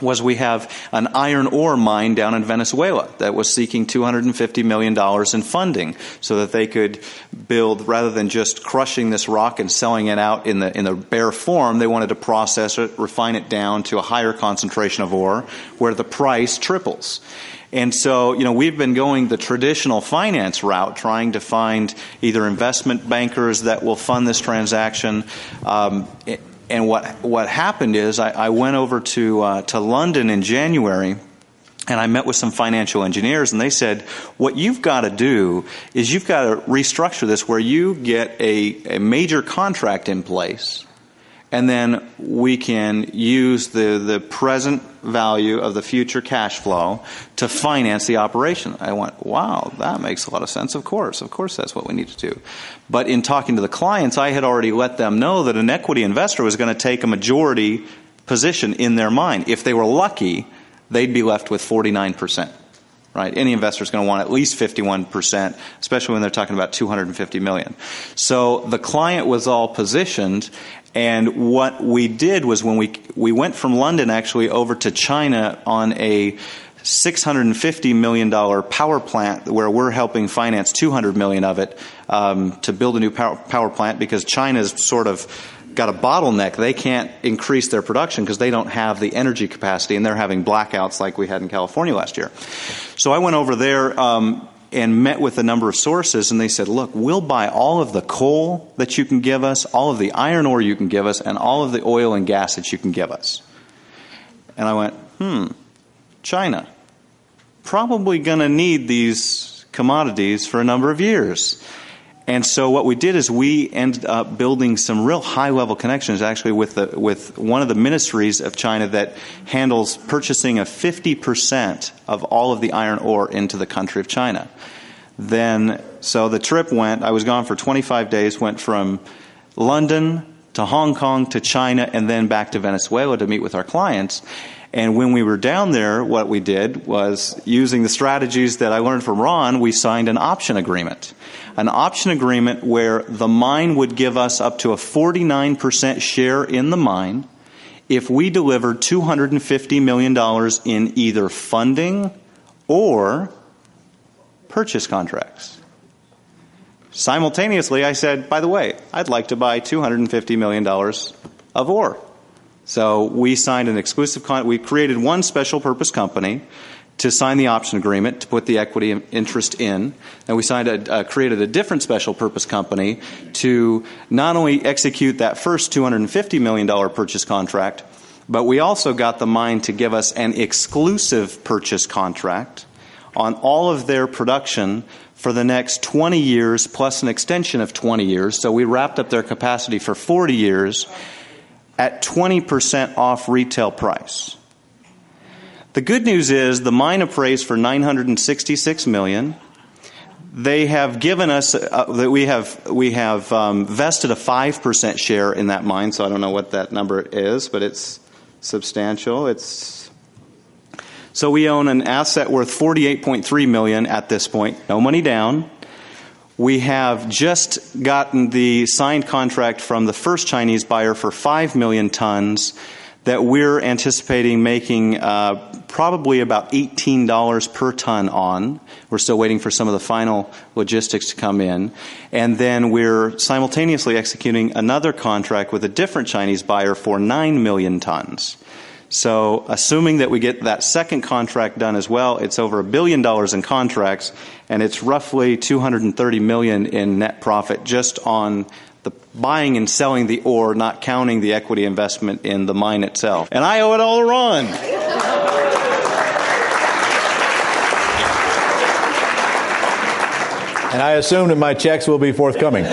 S9: was we have an iron ore mine down in Venezuela that was seeking $250 million in funding so that they could build, rather than just crushing this rock and selling it out in the bare form, they wanted to process it, refine it down to a higher concentration of ore where the price triples. And so, we've been going the traditional finance route, trying to find either investment bankers that will fund this transaction. And what happened is I went over to London in January, and I met with some financial engineers, and they said, what you've got to do is you've got to restructure this where you get a major contract in place, and then we can use the present value of the future cash flow to finance the operation. I went, wow, that makes a lot of sense. Of course that's what we need to do. But in talking to the clients, I had already let them know that an equity investor was going to take a majority position in their mine. If they were lucky, they'd be left with 49%. Right? Any investor is going to want at least 51%, especially when they're talking about $250 million. So the client was all positioned, and what we did was when we went from London actually over to China on a $650 million power plant where we're helping finance $200 million of it to build a new power plant, because China's sort of got a bottleneck. They can't increase their production because they don't have the energy capacity, and they're having blackouts like we had in California last year. So I went over there and met with a number of sources, and they said, look, we'll buy all of the coal that you can give us, all of the iron ore you can give us, and all of the oil and gas that you can give us. And I went, China, probably going to need these commodities for a number of years. And so what we did is we ended up building some real high-level connections, actually, with one of the ministries of China that handles purchasing of 50% of all of the iron ore into the country of China. So the trip I was gone for 25 days, went from London to Hong Kong to China, and then back to Venezuela to meet with our clients. And when we were down there, what we did was, using the strategies that I learned from Ron, we signed an option agreement. An option agreement where the mine would give us up to a 49% share in the mine if we delivered $250 million in either funding or purchase contracts. Simultaneously, I said, by the way, I'd like to buy $250 million of ore. So we signed an exclusive contract. We created one special purpose company to sign the option agreement to put the equity interest in, and we created a different special purpose company to not only execute that first $250 million purchase contract, but we also got the mine to give us an exclusive purchase contract on all of their production for the next 20 years plus an extension of 20 years. So we wrapped up their capacity for 40 years at 20% off retail price. The good news is the mine appraised for $966 million. They have given us that we have vested a 5% share in that mine. So I don't know what that number is, but it's substantial. So we own an asset worth $48.3 million at this point. No money down. We have just gotten the signed contract from the first Chinese buyer for 5 million tons that we're anticipating making probably about $18 per ton on. We're still waiting for some of the final logistics to come in. And then we're simultaneously executing another contract with a different Chinese buyer for 9 million tons. So assuming that we get that second contract done as well, it's over $1 billion in contracts, and it's roughly $230 million in net profit just on the buying and selling the ore, not counting the equity investment in the mine itself. And I owe it all to Ron.
S1: And I assume that my checks will be forthcoming.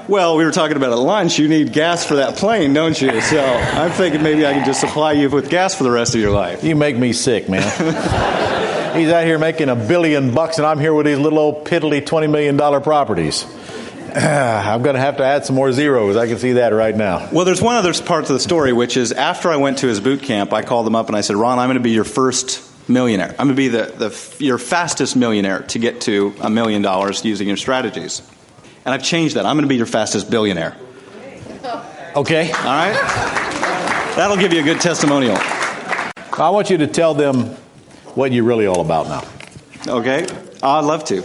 S9: Well, we were talking about at lunch. You need gas for that plane, don't you? So I'm thinking maybe I can just supply you with gas for the rest of your life.
S1: You make me sick, man. He's out here making $1 billion, and I'm here with these little old piddly $20 million properties. I'm going to have to add some more zeros. I can see that right now.
S9: Well, there's one other part to the story, which is after I went to his boot camp, I called him up and I said, Ron, I'm going to be your first millionaire. I'm going to be your fastest millionaire to get to $1 million using your strategies. And I've changed that. I'm going to be your fastest billionaire.
S1: Okay.
S9: All right? That'll give you a good testimonial.
S1: I want you to tell them what you're really all about now.
S9: Okay. I'd love to.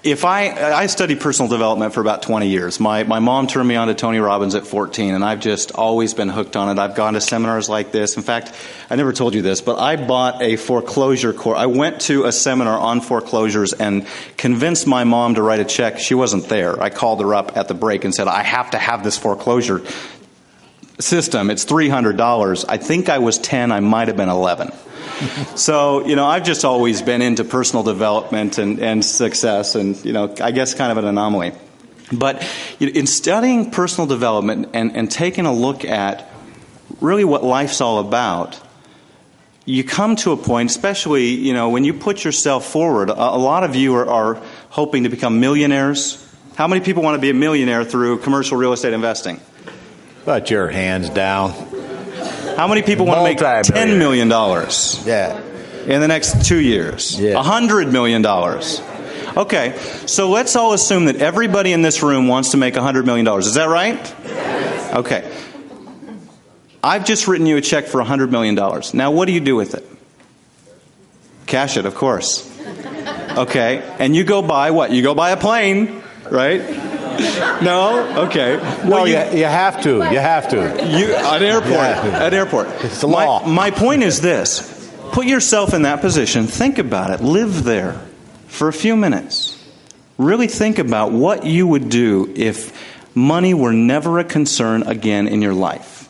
S9: I studied personal development for about 20 years. My mom turned me on to Tony Robbins at 14, and I've just always been hooked on it. I've gone to seminars like this. In fact, I never told you this, but I bought a foreclosure course. I went to a seminar on foreclosures and convinced my mom to write a check. She wasn't there. I called her up at the break and said, I have to have this foreclosure system. It's $300. I think I was 10. I might have been 11. So, I've just always been into personal development and success and, I guess kind of an anomaly. But in studying personal development and taking a look at really what life's all about, you come to a point, especially, when you put yourself forward, a lot of you are hoping to become millionaires. How many people want to be a millionaire through commercial real estate investing?
S1: Put your hands down.
S9: How many people want to make $10 million in the next 2 years?
S1: Yeah.
S9: $100 million. Okay, so let's all assume that everybody in this room wants to make $100 million. Is that right? Yes. Okay. I've just written you a check for $100 million. Now, what do you do with it? Cash it, of course. Okay, and you go buy what? You go buy a plane, right? No? Okay.
S1: Well, you have to. You have to.
S9: An airport. Yeah. An airport.
S1: It's the law.
S9: My point is this. Put yourself in that position. Think about it. Live there for a few minutes. Really think about what you would do if money were never a concern again in your life.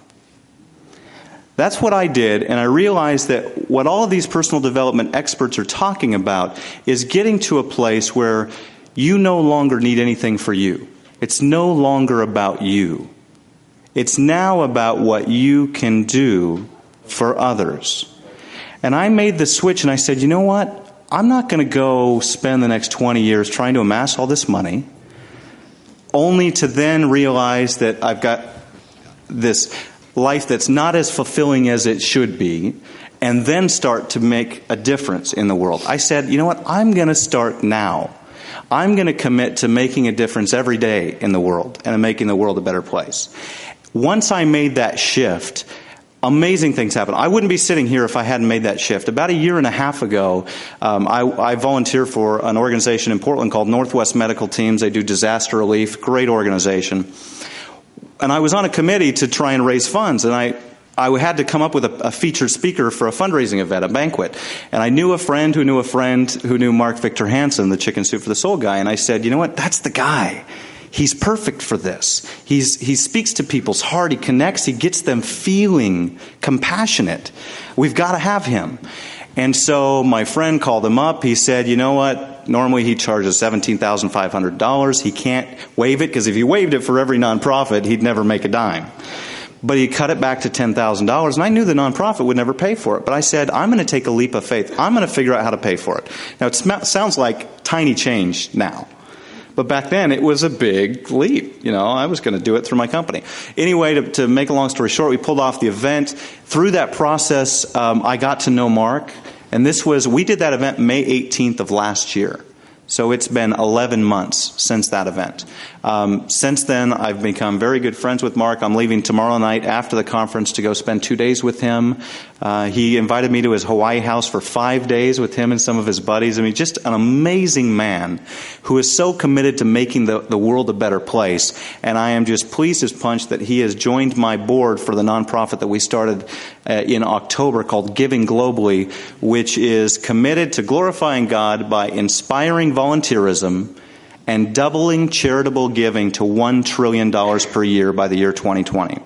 S9: That's what I did, and I realized that what all of these personal development experts are talking about is getting to a place where you no longer need anything for you. It's no longer about you. It's now about what you can do for others. And I made the switch and I said, you know what? I'm not going to go spend the next 20 years trying to amass all this money, only to then realize that I've got this life that's not as fulfilling as it should be, and then start to make a difference in the world. I said, you know what? I'm going to start now. I'm going to commit to making a difference every day in the world and making the world a better place. Once I made that shift, amazing things happened. I wouldn't be sitting here if I hadn't made that shift. About a year and a half ago, I volunteer for an organization in Portland called Northwest Medical Teams. They do disaster relief, great organization. And I was on a committee to try and raise funds, and I I had to come up with a featured speaker for a fundraising event, a banquet. And I knew a friend who knew a friend who knew Mark Victor Hansen, the Chicken Soup for the Soul guy. And I said, you know what? That's the guy. He's perfect for this. He speaks to people's heart. He connects. He gets them feeling compassionate. We've got to have him. And so my friend called him up. He said, you know what? Normally he charges $17,500. He can't waive it because if he waived it for every nonprofit, he'd never make a dime. But he cut it back to $10,000, and I knew the nonprofit would never pay for it. But I said, I'm going to take a leap of faith. I'm going to figure out how to pay for it. Now, it sounds like tiny change now. But back then, it was a big leap. I was going to do it through my company. Anyway, to make a long story short, we pulled off the event. Through that process, I got to know Mark. And we did that event May 18th of last year. So it's been 11 months since that event. Since then, I've become very good friends with Mark. I'm leaving tomorrow night after the conference to go spend 2 days with him. He invited me to his Hawaii house for 5 days with him and some of his buddies. I mean, just an amazing man who is so committed to making the world a better place. And I am just pleased as punch that he has joined my board for the nonprofit that we started in October called Giving Globally, which is committed to glorifying God by inspiring volunteerism and doubling charitable giving to $1 trillion per year by the year 2020.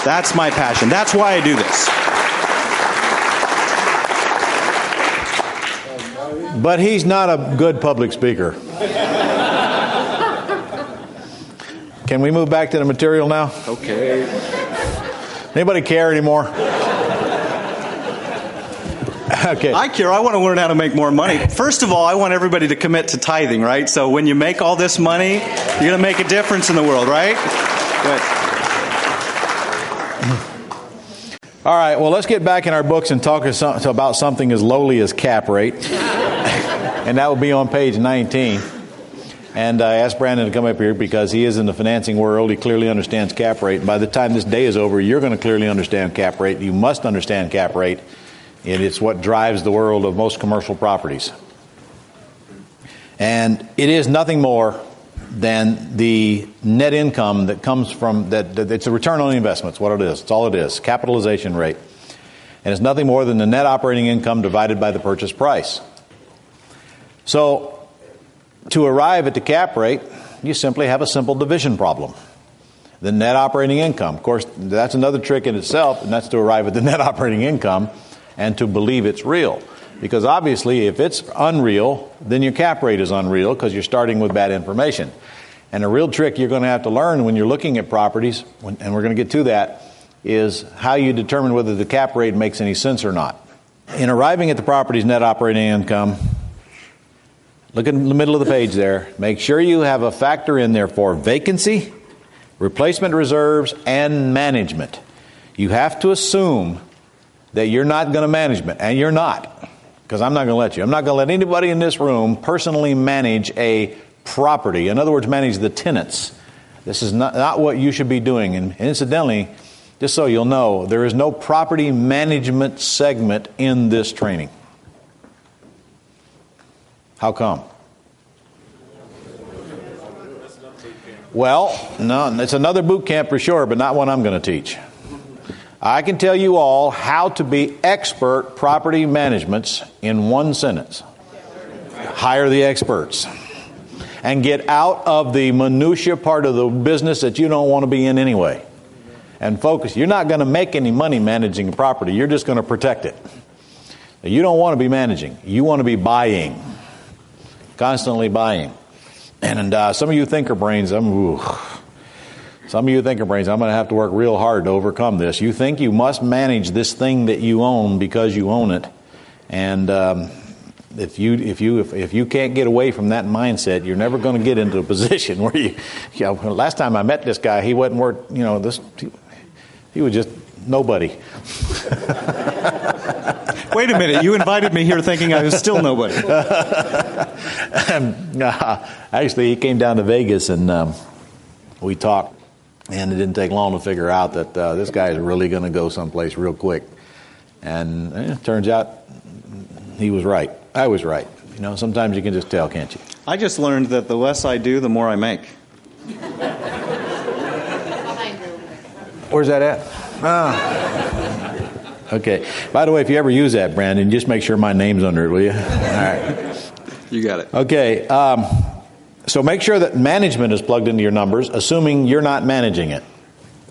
S9: That's my passion. That's why I do this.
S1: But he's not a good public speaker. Can we move back to the material now?
S9: Okay.
S1: Anybody care anymore? Okay.
S9: I care. I want to learn how to make more money. First of all, I want everybody to commit to tithing, right? So when you make all this money, you're going to make a difference in the world, right? Good.
S1: All right, well, let's get back in our books and talk about something as lowly as cap rate. And that will be on page 19. And I asked Brandon to come up here because he is in the financing world. He clearly understands cap rate. By the time this day is over, you're going to clearly understand cap rate. You must understand cap rate. And it's what drives the world of most commercial properties. And it is nothing more than the net income that comes from that. It's a return on investment. It's what it is. It's all it is. Capitalization rate. And it's nothing more than the net operating income divided by the purchase price. So to arrive at the cap rate, you simply have a simple division problem. The net operating income. Of course, that's another trick in itself, and that's to arrive at the net operating income and to believe it's real. Because obviously, if it's unreal, then your cap rate is unreal because you're starting with bad information. And a real trick you're going to have to learn when you're looking at properties, and we're going to get to that, is how you determine whether the cap rate makes any sense or not. In arriving at the property's net operating income, look in the middle of the page there. Make sure you have a factor in there for vacancy, replacement reserves, and management. You have to assume that you're not going to manage it, and you're not, because I'm not going to let you. I'm not going to let anybody in this room personally manage a property. In other words, manage the tenants. This is not what you should be doing. And incidentally, just so you'll know, there is no property management segment in this training. How come? Well, no, it's another boot camp for sure, but not one I'm going to teach. I can tell you all how to be expert property managements in one sentence. Hire the experts. And get out of the minutia part of the business that you don't want to be in anyway. And focus. You're not going to make any money managing a property. You're just going to protect it. You don't want to be managing. You want to be buying. Constantly buying. And some of you thinker brains, I'm going to have to work real hard to overcome this. You think you must manage this thing that you own because you own it. And if you can't get away from that mindset, you're never going to get into a position where you know, last time I met this guy, he wasn't worth, he was just nobody.
S9: Wait a minute, you invited me here thinking I was still nobody.
S1: Actually, he came down to Vegas and we talked, and it didn't take long to figure out that this guy is really going to go someplace real quick. And it turns out he was right. I was right. Sometimes you can just tell, can't you?
S9: I just learned that the less I do, the more I make.
S1: Where's that at? Okay. By the way, if you ever use that, Brandon, just make sure my name's under it, will you? All right.
S9: You got it.
S1: Okay. So make sure that management is plugged into your numbers, assuming you're not managing it.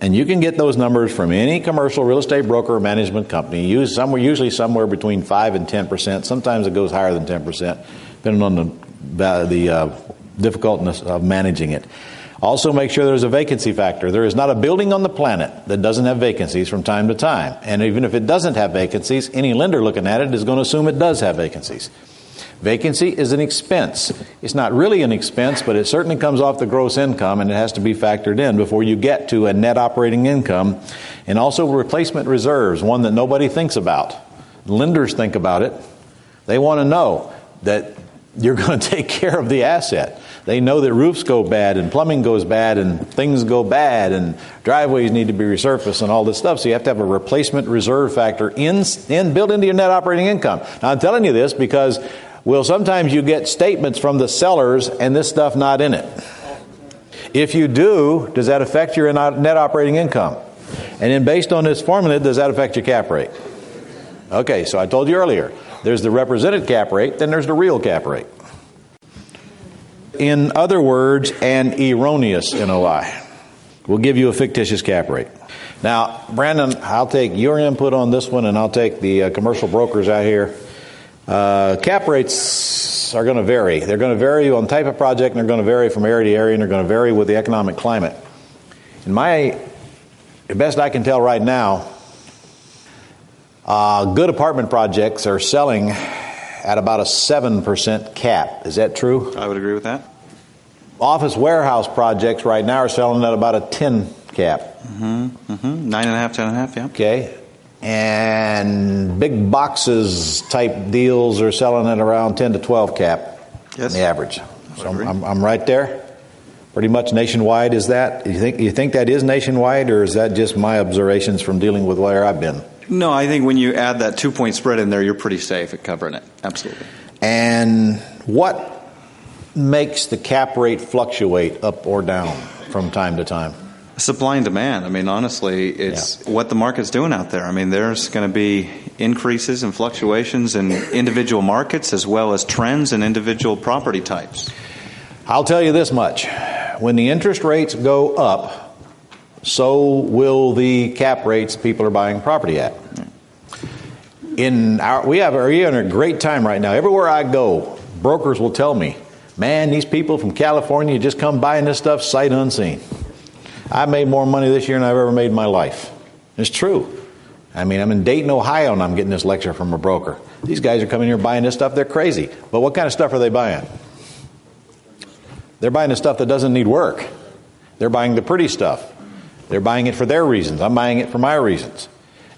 S1: And you can get those numbers from any commercial real estate broker or management company. Usually somewhere between 5 and 10%. Sometimes it goes higher than 10%, depending on the difficultness of managing it. Also, make sure there's a vacancy factor. There is not a building on the planet that doesn't have vacancies from time to time. And even if it doesn't have vacancies, any lender looking at it is going to assume it does have vacancies. Vacancy is an expense. It's not really an expense, but it certainly comes off the gross income, and it has to be factored in before you get to a net operating income. And also replacement reserves, one that nobody thinks about. Lenders think about it. They want to know that you're going to take care of the asset. They know that roofs go bad and plumbing goes bad and things go bad and driveways need to be resurfaced and all this stuff. So you have to have a replacement reserve factor built into your net operating income. Now, I'm telling you this because sometimes you get statements from the sellers and this stuff not in it. If you do, does that affect your net operating income? And then based on this formula, does that affect your cap rate? Okay, so I told you earlier, there's the represented cap rate, then there's the real cap rate. In other words, an erroneous NOI will give you a fictitious cap rate. Now, Brandon, I'll take your input on this one, and I'll take the commercial brokers out here. Cap rates are going to vary. They're going to vary on type of project, and they're going to vary from area to area, and they're going to vary with the economic climate. The best I can tell right now, good apartment projects are selling at about a 7% cap. Is that true?
S9: I would agree with that.
S1: Office warehouse projects right now are selling at about a 10 cap.
S9: 9.5, 10.5, yeah.
S1: Okay. And big boxes type deals are selling at around 10 to 12 cap.
S9: Yes.
S1: On the average. So I'm right there. Pretty much nationwide is that? You think that is nationwide, or is that just my observations from dealing with where I've been?
S9: No, I think when you add that 2-point spread in there, you're pretty safe at covering it. Absolutely.
S1: And what makes the cap rate fluctuate up or down from time to time?
S9: Supply and demand. I mean, honestly, it's what the market's doing out there. I mean, there's going to be increases and fluctuations in individual markets as well as trends in individual property types.
S1: I'll tell you this much. When the interest rates go up, so will the cap rates people are buying property at. We are in a great time right now. Everywhere I go, brokers will tell me, man, these people from California just come buying this stuff sight unseen. I made more money this year than I've ever made in my life. It's true. I mean, I'm in Dayton, Ohio, and I'm getting this lecture from a broker. These guys are coming here buying this stuff. They're crazy. But what kind of stuff are they buying? They're buying the stuff that doesn't need work. They're buying the pretty stuff. They're buying it for their reasons. I'm buying it for my reasons.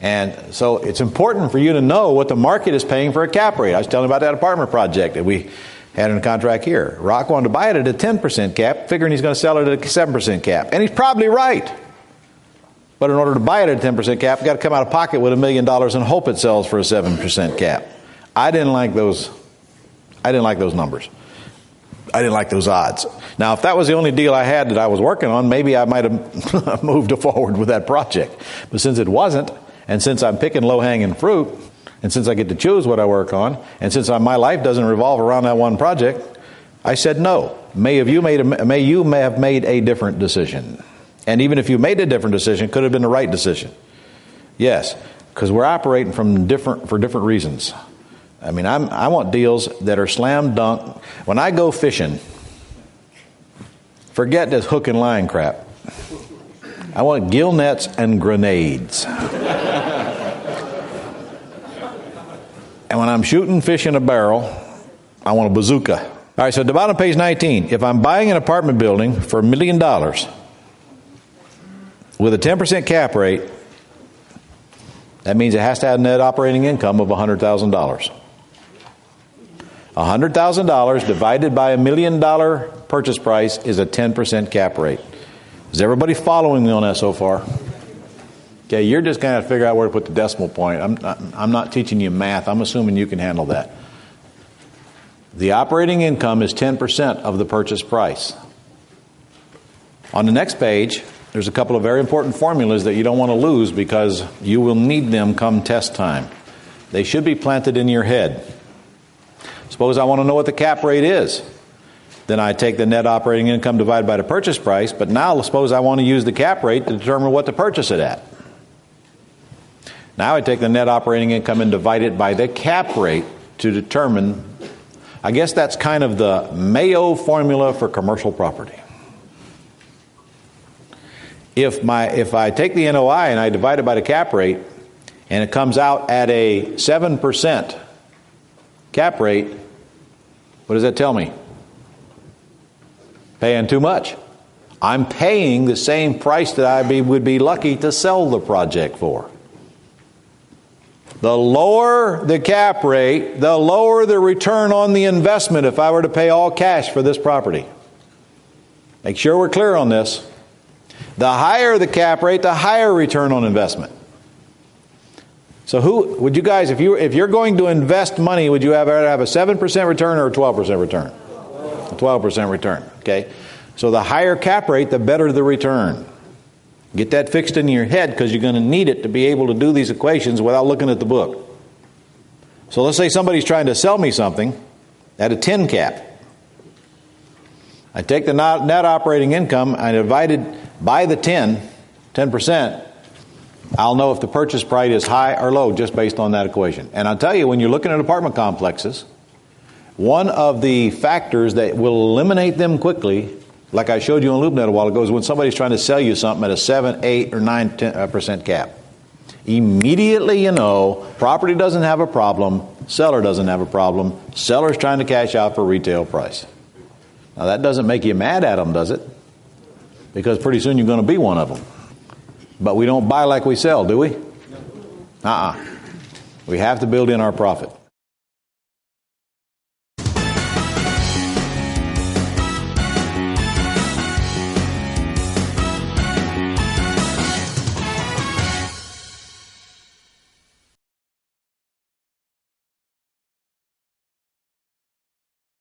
S1: And so it's important for you to know what the market is paying for a cap rate. I was telling you about that apartment project that we had in a contract here. Rock wanted to buy it at a 10% cap, figuring he's going to sell it at a 7% cap. And he's probably right. But in order to buy it at a 10% cap, you've got to come out of pocket with $1 million and hope it sells for a 7% cap. I didn't like those numbers. I didn't like those odds. Now, if that was the only deal I had that I was working on, maybe I might have moved forward with that project. But since it wasn't, and since I'm picking low-hanging fruit, and since I get to choose what I work on, and since my life doesn't revolve around that one project, I said no. May you may have made a different decision. And even if you made a different decision, it could have been the right decision. Yes, because we're operating for different reasons. I mean, I want deals that are slam dunk. When I go fishing, forget this hook and line crap. I want gill nets and grenades. And when I'm shooting fish in a barrel, I want a bazooka. All right, so at the bottom of page 19, if I'm buying an apartment building for $1 million with a 10% cap rate, that means it has to have net operating income of $100,000. $100,000 divided by $1 million purchase price is a 10% cap rate. Is everybody following me on that so far? Okay, you're just going to figure out where to put the decimal point. I'm not teaching you math. I'm assuming you can handle that. The operating income is 10% of the purchase price. On the next page, there's a couple of very important formulas that you don't want to lose because you will need them come test time. They should be planted in your head. Suppose I want to know what the cap rate is. Then I take the net operating income divided by the purchase price, but now suppose I want to use the cap rate to determine what to purchase it at. Now I take the net operating income and divide it by the cap rate to determine, I guess that's kind of the Mayo formula for commercial property. If I take the NOI and I divide it by the cap rate, and it comes out at a 7% cap rate, what does that tell me? Paying too much. I'm paying the same price that I would be lucky to sell the project for. The lower the cap rate, the lower the return on the investment if I were to pay all cash for this property. Make sure we're clear on this. The higher the cap rate, the higher return on investment. So who would you guys, if you're going to invest money, would you rather have a 7% return or a 12% return? A 12% return, okay? So the higher cap rate, the better the return. Get that fixed in your head because you're going to need it to be able to do these equations without looking at the book. So let's say somebody's trying to sell me something at a 10 cap. I take the net operating income, I divide it by the 10%. I'll know if the purchase price is high or low just based on that equation. And I'll tell you, when you're looking at apartment complexes, one of the factors that will eliminate them quickly, like I showed you on LoopNet a while ago, is when somebody's trying to sell you something at a 7, 8, or 9% cap. Immediately you know property doesn't have a problem, seller doesn't have a problem, seller's trying to cash out for retail price. Now that doesn't make you mad at them, does it? Because pretty soon you're going to be one of them. But we don't buy like we sell, do we? We have to build in our profit.